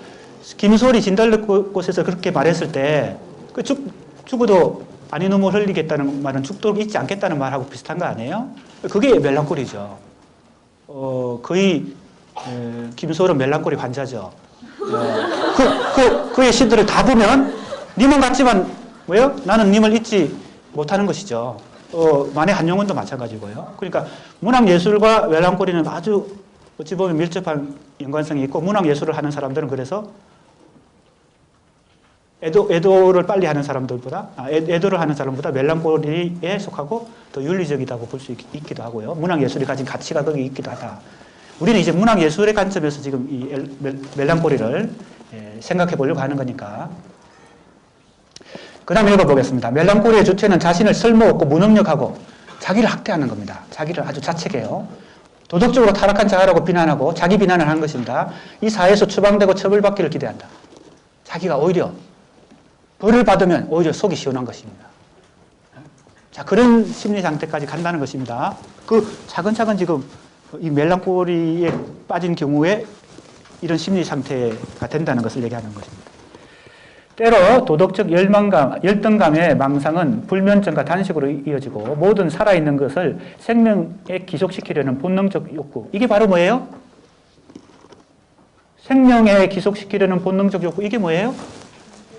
김소리 진달래꽃에서 그렇게 말했을 때 죽어도 아니 눈물 흘리겠다는 말은 죽도록 잊지 않겠다는 말하고 비슷한 거 아니에요? 그게 멜랑콜리죠. 거의 김소월은 멜랑콜리 환자죠. 그의 시들을 다 보면 님은 같지만 왜요? 나는 님을 잊지 못하는 것이죠. 만해 한용운도 마찬가지고요. 그러니까 문학예술과 멜랑콜리는 아주 어찌 보면 밀접한 연관성이 있고 문학예술을 하는 사람들은 그래서 애도를 빨리 하는 사람들보다, 애도를 하는 사람보다 멜랑콜리에 속하고 더 윤리적이라고 볼 수 있기도 하고요. 문학예술이 가진 가치가 거기 있기도 하다. 우리는 이제 문학예술의 관점에서 지금 이 멜랑콜리를 생각해 보려고 하는 거니까. 그 다음에 읽어보겠습니다. 멜랑콜리의 주체는 자신을 쓸모없고 무능력하고 자기를 학대하는 겁니다. 자기를 아주 자책해요. 도덕적으로 타락한 자아라고 비난하고 자기 비난을 하는 것입니다. 이 사회에서 추방되고 처벌받기를 기대한다. 자기가 오히려 벌을 받으면 오히려 속이 시원한 것입니다. 자, 그런 심리 상태까지 간다는 것입니다. 그 차근차근 지금 이 멜랑콜리에 빠진 경우에 이런 심리 상태가 된다는 것을 얘기하는 것입니다. 때로 도덕적 열등감의 망상은 불면증과 단식으로 이어지고 모든 살아있는 것을 생명에 기속시키려는 본능적 욕구. 이게 바로 뭐예요? 생명에 기속시키려는 본능적 욕구. 이게 뭐예요?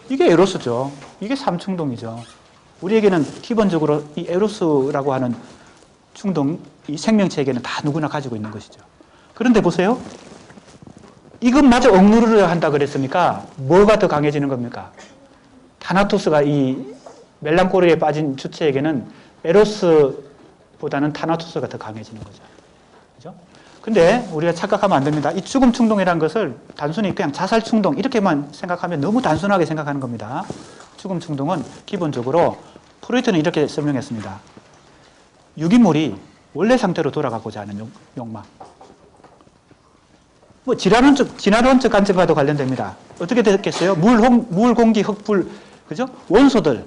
이게 에로스죠. 이게 삼충동이죠. 우리에게는 기본적으로 이 에로스라고 하는 충동, 이 생명체에게는 다 누구나 가지고 있는 것이죠. 그런데 보세요. 이것마저 억누르려 한다 그랬으니까 뭐가 더 강해지는 겁니까? 타나토스가 이 멜랑콜리에 빠진 주체에게는 에로스보다는 타나토스가 더 강해지는 거죠. 그죠? 근데 우리가 착각하면 안 됩니다. 이 죽음 충동이라는 것을 단순히 그냥 자살 충동 이렇게만 생각하면 너무 단순하게 생각하는 겁니다. 죽음 충동은 기본적으로 프로이트는 이렇게 설명했습니다. 유기물이 원래 상태로 돌아가고자 하는 욕망. 뭐 진화론적 관점과도 관련됩니다. 어떻게 됐겠어요? 물, 공기, 흙불, 그죠? 원소들,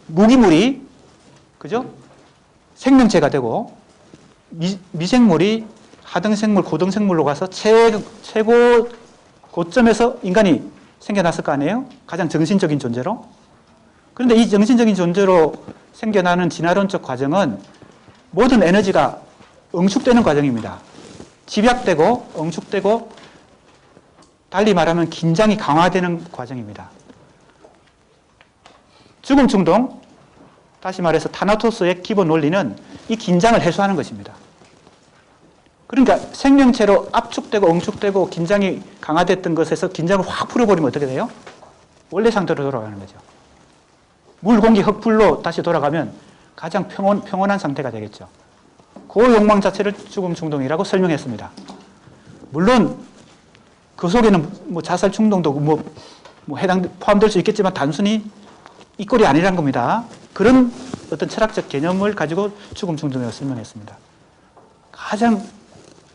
무기물이, 그죠? 생명체가 되고 미생물이 하등생물, 고등생물로 가서 최고 고점에서 인간이 생겨났을 거 아니에요? 가장 정신적인 존재로. 그런데 이 정신적인 존재로 생겨나는 진화론적 과정은 모든 에너지가 응축되는 과정입니다. 집약되고 응축되고 달리 말하면 긴장이 강화되는 과정입니다. 죽음 충동, 다시 말해서 타나토스의 기본 원리는 이 긴장을 해소하는 것입니다. 그러니까 생명체로 압축되고 응축되고 긴장이 강화됐던 것에서 긴장을 확 풀어버리면 어떻게 돼요? 원래 상태로 돌아가는 거죠. 물, 공기, 흙불로 다시 돌아가면 가장 평온한 상태가 되겠죠. 그 욕망 자체를 죽음 충동이라고 설명했습니다. 물론 그 속에는 뭐 자살 충동도 포함될 수 있겠지만 단순히 이 꼴이 아니란 겁니다. 그런 어떤 철학적 개념을 가지고 죽음 충동이라고 설명했습니다. 가장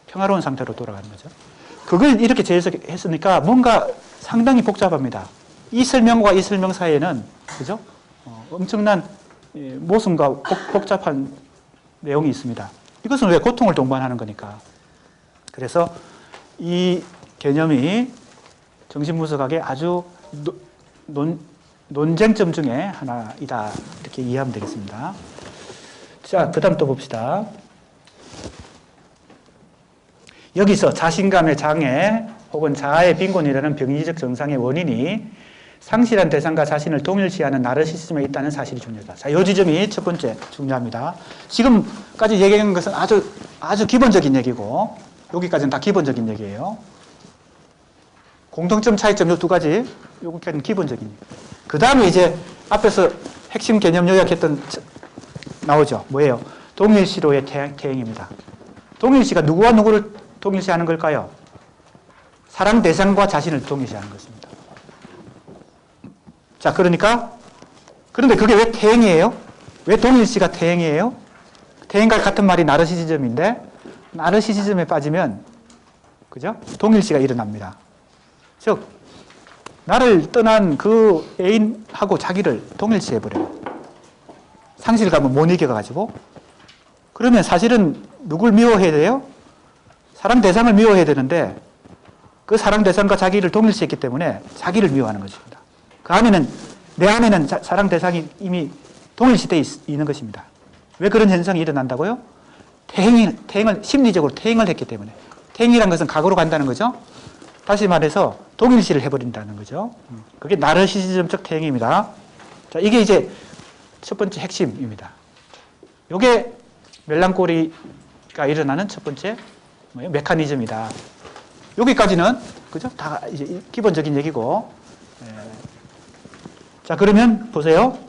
평화로운 상태로 돌아가는 거죠. 그걸 이렇게 재해석했으니까 뭔가 상당히 복잡합니다. 이 설명과 이 설명 사이에는 그죠? 엄청난 모순과 복잡한 내용이 있습니다. 이것은 왜 고통을 동반하는 거니까. 그래서 이 개념이 정신분석학의 아주 논쟁점 중에 하나이다. 이렇게 이해하면 되겠습니다. 자, 그 다음 또 봅시다. 여기서 자신감의 장애 혹은 자아의 빈곤이라는 병리적 증상의 원인이 상실한 대상과 자신을 동일시하는 나르시시즘에 있다는 사실이 중요하다. 자, 이 지점이 첫 번째 중요합니다. 지금까지 얘기한 것은 아주 기본적인 얘기고 여기까지는 다 기본적인 얘기예요. 공통점, 차이점 이 두 가지, 여기까지는 기본적인 얘기. 그 다음에 이제 앞에서 핵심 개념 요약했던 나오죠. 뭐예요? 동일시로의 퇴행입니다. 동일시가 누구와 누구를 동일시하는 걸까요? 사랑 대상과 자신을 동일시하는 것입니다. 자, 그런데 그게 왜 퇴행이에요? 왜 동일시가 퇴행이에요? 퇴행과 같은 말이 나르시시즘인데 나르시시즘에 빠지면 그죠? 동일시가 일어납니다. 즉 나를 떠난 그 애인하고 자기를 동일시해버려요. 상실감은 못 이겨가지고. 그러면 사실은 누굴 미워해야 돼요? 사랑 대상을 미워해야 되는데 그 사랑 대상과 자기를 동일시했기 때문에 자기를 미워하는 것입니다. 내 안에는 사랑 대상이 이미 동일시되어 있는 것입니다. 왜 그런 현상이 일어난다고요? 심리적으로 퇴행을 했기 때문에. 퇴행이라는 것은 과거로 간다는 거죠. 다시 말해서 동일시를 해버린다는 거죠. 그게 나르시시즘적 퇴행입니다. 자, 이게 이제 첫 번째 핵심입니다. 이게 멜랑콜리가 일어나는 첫 번째 메커니즘이다. 여기까지는 그죠? 다 이제 기본적인 얘기고 자, 그러면 보세요.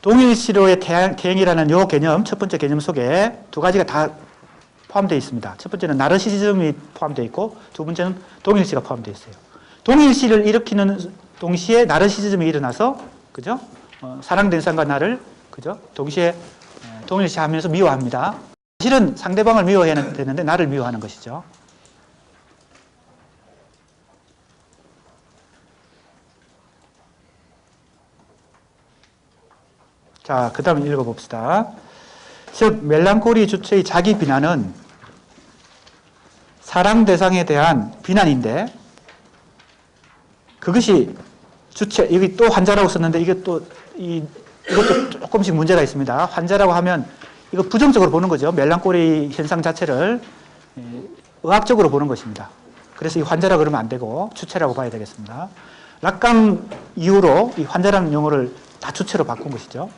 동일시로의 태행이라는 요 개념, 첫 번째 개념 속에 두 가지가 다 포함되어 있습니다. 첫 번째는 나르시시즘이 포함되어 있고 두 번째는 동일시가 포함되어 있어요. 동일시를 일으키는 동시에 나르시시즘이 일어나서 그죠? 사랑 대상과 나를 그죠? 동시에 동일시하면서 미워합니다. 사실은 상대방을 미워해야 되는데 나를 미워하는 것이죠. 자, 그 다음 읽어봅시다. 즉 멜랑콜리 주체의 자기 비난은 사랑 대상에 대한 비난인데 그것이 주체, 여기 또 환자라고 썼는데 이것도 조금씩 문제가 있습니다. 환자라고 하면 이거 부정적으로 보는 거죠. 멜랑콜리 현상 자체를 의학적으로 보는 것입니다. 그래서 이 환자라고 그러면 안 되고 주체라고 봐야 되겠습니다. 락강 이후로 이 환자라는 용어를 다 주체로 바꾼 것이죠.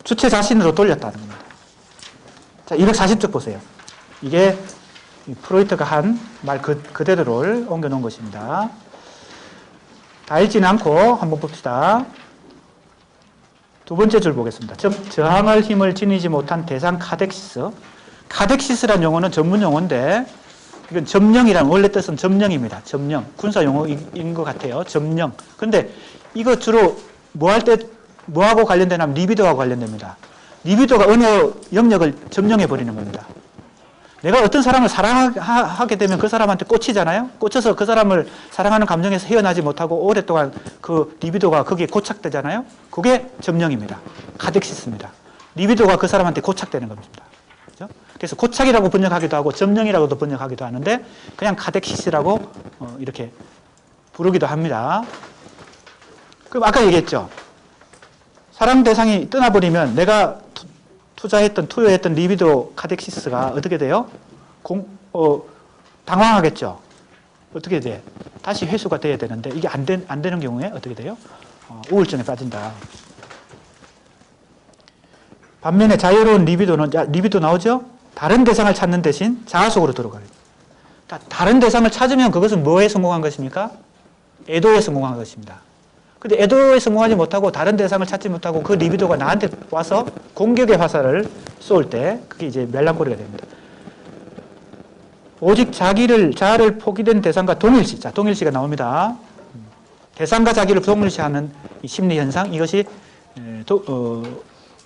주체 자신으로 돌렸다는 겁니다. 자, 240쪽 보세요. 이게 프로이트가 한 말 그대로를 옮겨놓은 것입니다. 다 읽지는 않고 한번 봅시다. 두 번째 줄 보겠습니다. 저항할 힘을 지니지 못한 대상 카덱시스. 카덱시스라는 용어는 전문 용어인데 이건 점령이란 원래 뜻은 점령입니다. 점령. 군사 용어인 것 같아요. 점령. 그런데 이거 주로 뭐하고 관련되냐면 리비도하고 관련됩니다. 리비도가 어느 영역을 점령해 버리는 겁니다. 내가 어떤 사람을 사랑하게 되면 그 사람한테 꽂히잖아요. 꽂혀서 그 사람을 사랑하는 감정에서 헤어나지 못하고 오랫동안 그 리비도가 거기에 고착되잖아요. 그게 점령입니다. 카덱시스입니다. 리비도가 그 사람한테 고착되는 겁니다. 그렇죠? 그래서 고착이라고 번역하기도 하고 점령이라고도 번역하기도 하는데 그냥 카덱시스라고 이렇게 부르기도 합니다. 그럼 아까 얘기했죠. 사랑 대상이 떠나버리면 내가 투여했던 리비도 카덱시스가 어떻게 돼요? 당황하겠죠. 어떻게 돼? 다시 회수가 돼야 되는데 이게 안 되는 경우에 어떻게 돼요? 우울증에 빠진다. 반면에 자유로운 리비도는 리비도 나오죠? 다른 대상을 찾는 대신 자아 속으로 들어가요. 다른 대상을 찾으면 그것은 뭐에 성공한 것입니까? 애도에 성공한 것입니다. 근데 애도에 성공하지 못하고 다른 대상을 찾지 못하고 그 리비도가 나한테 와서 공격의 화살을 쏠 때 그게 이제 멜랑콜리가 됩니다. 오직 자아를 포기된 대상과 동일시. 자, 동일시가 나옵니다. 대상과 자기를 동일시하는 이 심리 현상, 이것이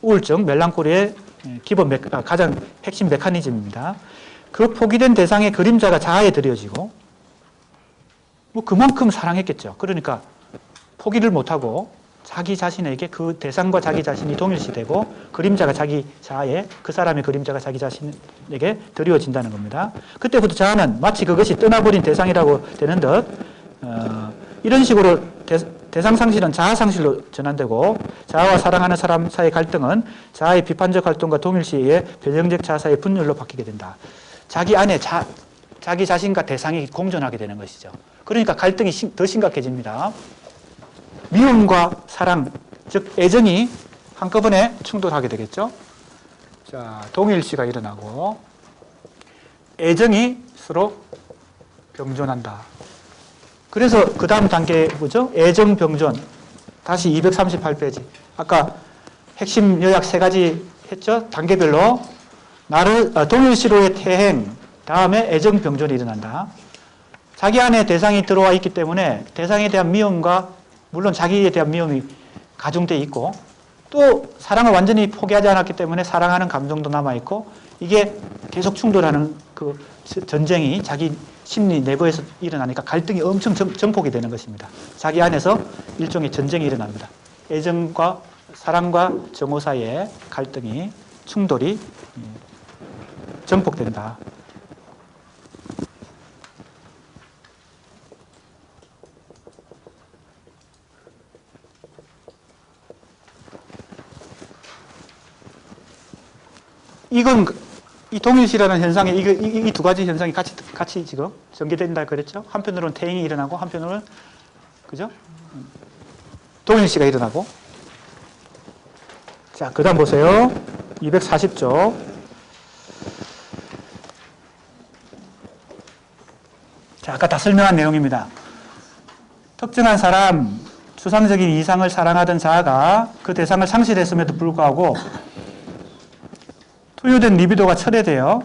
우울증, 멜랑콜리의 가장 핵심 메커니즘입니다. 그 포기된 대상의 그림자가 자아에 드려지고 뭐 그만큼 사랑했겠죠. 그러니까 포기를 못하고 자기 자신에게 그 대상과 자기 자신이 동일시되고 그림자가 자기 자아에 그 사람의 그림자가 자기 자신에게 드리워진다는 겁니다. 그때부터 자아는 마치 그것이 떠나버린 대상이라고 되는 듯 이런 식으로 대상 상실은 자아 상실로 전환되고 자아와 사랑하는 사람 사이의 갈등은 자아의 비판적 활동과 동일시에 변형적 자아 사이의 분열로 바뀌게 된다. 자기 안에 자기 자신과 대상이 공존하게 되는 것이죠. 그러니까 갈등이 더 심각해집니다. 미움과 사랑, 즉 애정이 한꺼번에 충돌하게 되겠죠. 자, 동일시가 일어나고 애정이 서로 병존한다. 그래서 그 다음 단계 뭐죠? 애정 병존. 다시 238페이지. 아까 핵심 요약 3가지 했죠? 단계별로 동일시로의 태행, 다음에 애정 병존이 일어난다. 자기 안에 대상이 들어와 있기 때문에 대상에 대한 미움과 물론 자기에 대한 미움이 가중되어 있고 또 사랑을 완전히 포기하지 않았기 때문에 사랑하는 감정도 남아있고 이게 계속 충돌하는 그 전쟁이 자기 심리 내부에서 일어나니까 갈등이 엄청 증폭이 되는 것입니다. 자기 안에서 일종의 전쟁이 일어납니다. 애정과 사랑과 정오 사이의 갈등이 충돌이 증폭된다. 이 동일시라는 현상에 이 두 가지 현상이 같이 지금 전개된다 그랬죠? 한편으로는 태행이 일어나고 한편으로는 그죠? 동일시가 일어나고. 자, 그다음 보세요. 240쪽. 자, 아까 다 설명한 내용입니다. 특정한 사람, 추상적인 이상을 사랑하던 자아가 그 대상을 상실했음에도 불구하고 투유된 리비도가 철회돼요.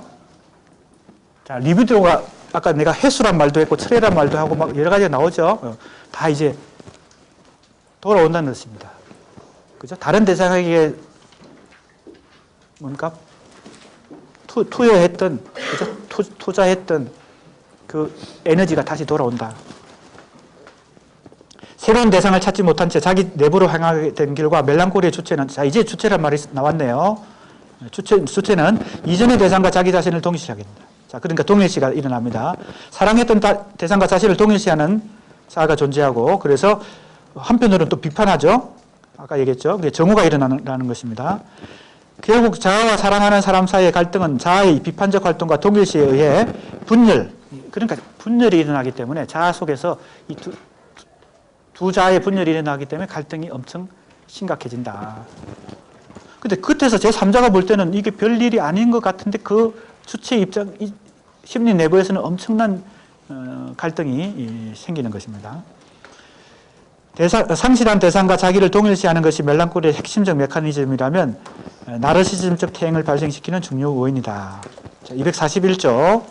자, 리비도가 아까 내가 해수란 말도 했고 철회란 말도 하고 막 여러 가지가 나오죠. 다 이제 돌아온다는 것입니다. 그죠? 다른 대상에게 뭔가 투여했던, 그죠? 투자했던 그 에너지가 다시 돌아온다. 새로운 대상을 찾지 못한 채 자기 내부로 향하게 된 길과 멜랑콜리의 주체는, 자, 이제 주체란 말이 나왔네요. 주체는 이전의 대상과 자기 자신을 동일시하게 된다. 자, 그러니까 동일시가 일어납니다. 사랑했던 대상과 자신을 동일시하는 자아가 존재하고, 그래서 한편으로는 또 비판하죠. 아까 얘기했죠. 그게 정오가 일어나는 것입니다. 결국 자아와 사랑하는 사람 사이의 갈등은 자아의 비판적 활동과 동일시에 의해 분열, 그러니까 분열이 일어나기 때문에 자아 속에서 이 두 자아의 분열이 일어나기 때문에 갈등이 엄청 심각해진다. 근데 끝에서 제3자가 볼 때는 이게 별일이 아닌 것 같은데 그 주체 입장, 심리 내부에서는 엄청난 갈등이 생기는 것입니다. 상실한 대상과 자기를 동일시하는 것이 멜랑콜리의 핵심적 메커니즘이라면 나르시즘적 태행을 발생시키는 중요 요인이다. 자, 241조.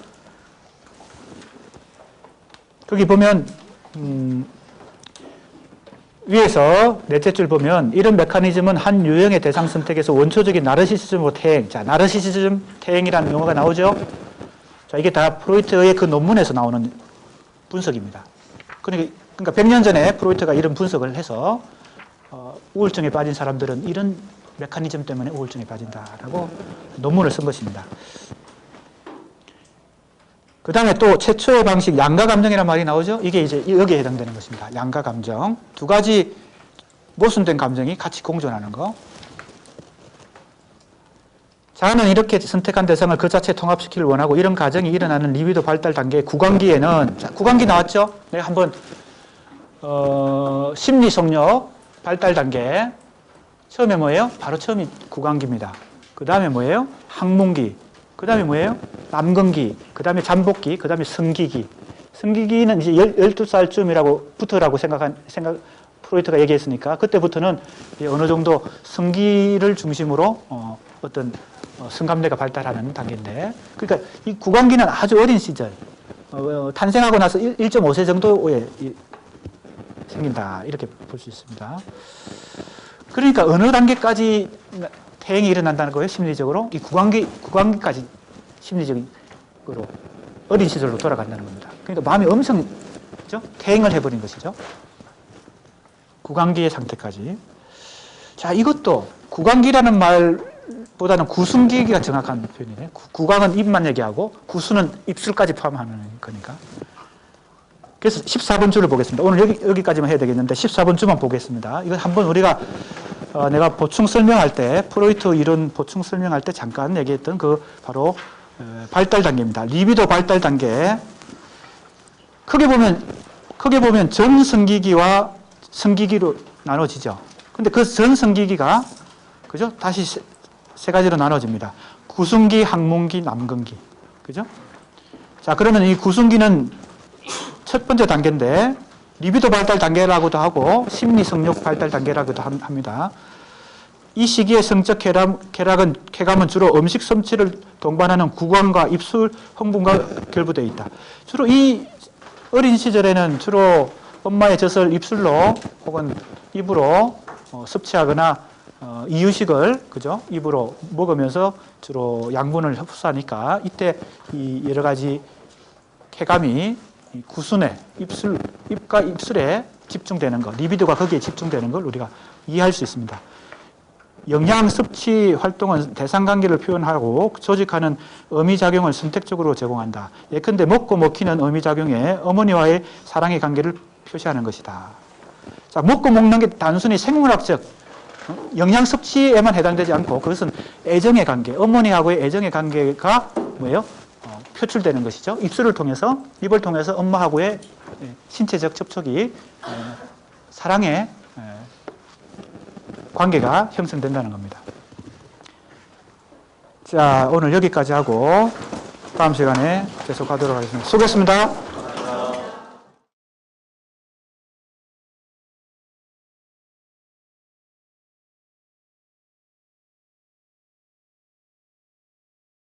거기 보면 위에서 넷째 줄 보면 이런 메커니즘은 한 유형의 대상 선택에서 원초적인 나르시시즘으로 태행. 자, 나르시시즘 태행이라는 용어가 나오죠. 자, 이게 다 프로이트의 그 논문에서 나오는 분석입니다. 그러니까 100년 전에 프로이트가 이런 분석을 해서 우울증에 빠진 사람들은 이런 메커니즘 때문에 우울증에 빠진다라고 논문을 쓴 것입니다. 그 다음에 또 최초의 방식 양가감정이라는 말이 나오죠. 이게 이제 여기에 해당되는 것입니다. 양가감정. 두 가지 모순된 감정이 같이 공존하는 거. 자아는 이렇게 선택한 대상을 그 자체에 통합시키길 원하고 이런 과정이 일어나는 리비도 발달 단계 구강기에는, 자, 구강기 나왔죠? 내가 한번 심리 성욕 발달 단계 처음에 뭐예요? 바로 처음이 구강기입니다. 그 다음에 뭐예요? 항문기. 그 다음에 뭐예요? 남근기. 그 다음에 잠복기. 그 다음에 성기기. 성기기는 이제 12살쯤이라고 프로이트가 얘기했으니까 그때부터는 어느 정도 성기를 중심으로 어떤 성감대가 발달하는 단계인데, 그러니까 이 구강기는 아주 어린 시절, 탄생하고 나서 1.5세 정도에 생긴다, 이렇게 볼 수 있습니다. 그러니까 어느 단계까지 태행이 일어난다는 거예요, 심리적으로? 이 구강기까지 심리적으로 어린 시절로 돌아간다는 겁니다. 그러니까 마음이 엄청, 그죠? 태행을 해버린 것이죠. 구강기의 상태까지. 자, 이것도 구강기라는 말보다는 구순기가 정확한 표현이네. 구강은 입만 얘기하고 구수는 입술까지 포함하는 거니까. 그래서 14번 줄을 보겠습니다. 오늘 여기까지만 해야 되겠는데 14번 줄만 보겠습니다. 이거 한번 우리가 내가 보충 설명할 때, 프로이트 이론 보충 설명할 때 잠깐 얘기했던 그 바로 발달 단계입니다. 리비도 발달 단계. 크게 보면 전성기기와 성기기로 나눠지죠. 근데 그 전성기기가, 그죠? 다시 세 가지로 나눠집니다. 구순기, 항문기, 남근기. 그죠? 자, 그러면 이 구순기는 첫 번째 단계인데, 리비도 발달 단계라고도 하고, 심리 성욕 발달 단계라고도 합니다. 이 시기의 성적 쾌감은 주로 음식 섭취를 동반하는 구강과 입술 흥분과 결부되어 있다. 주로 이 어린 시절에는 주로 엄마의 젖을 입술로 혹은 입으로 섭취하거나 이유식을, 그죠? 입으로 먹으면서 주로 양분을 흡수하니까 이때 이 여러 가지 쾌감이 구순에 입과 입술에 집중되는 것, 리비도가 거기에 집중되는 걸 우리가 이해할 수 있습니다. 영양 섭취 활동은 대상관계를 표현하고 조직하는 의미작용을 선택적으로 제공한다. 예컨대 먹고 먹히는 의미작용에 어머니와의 사랑의 관계를 표시하는 것이다. 자, 먹고 먹는 게 단순히 생물학적 영양 섭취에만 해당되지 않고 그것은 애정의 관계, 어머니하고의 애정의 관계가 뭐예요? 표출되는 것이죠. 입술을 통해서, 입을 통해서 엄마하고의 신체적 접촉이 사랑의 관계가 형성된다는 겁니다. 자, 오늘 여기까지 하고 다음 시간에 계속하도록 하겠습니다. 수고했습니다.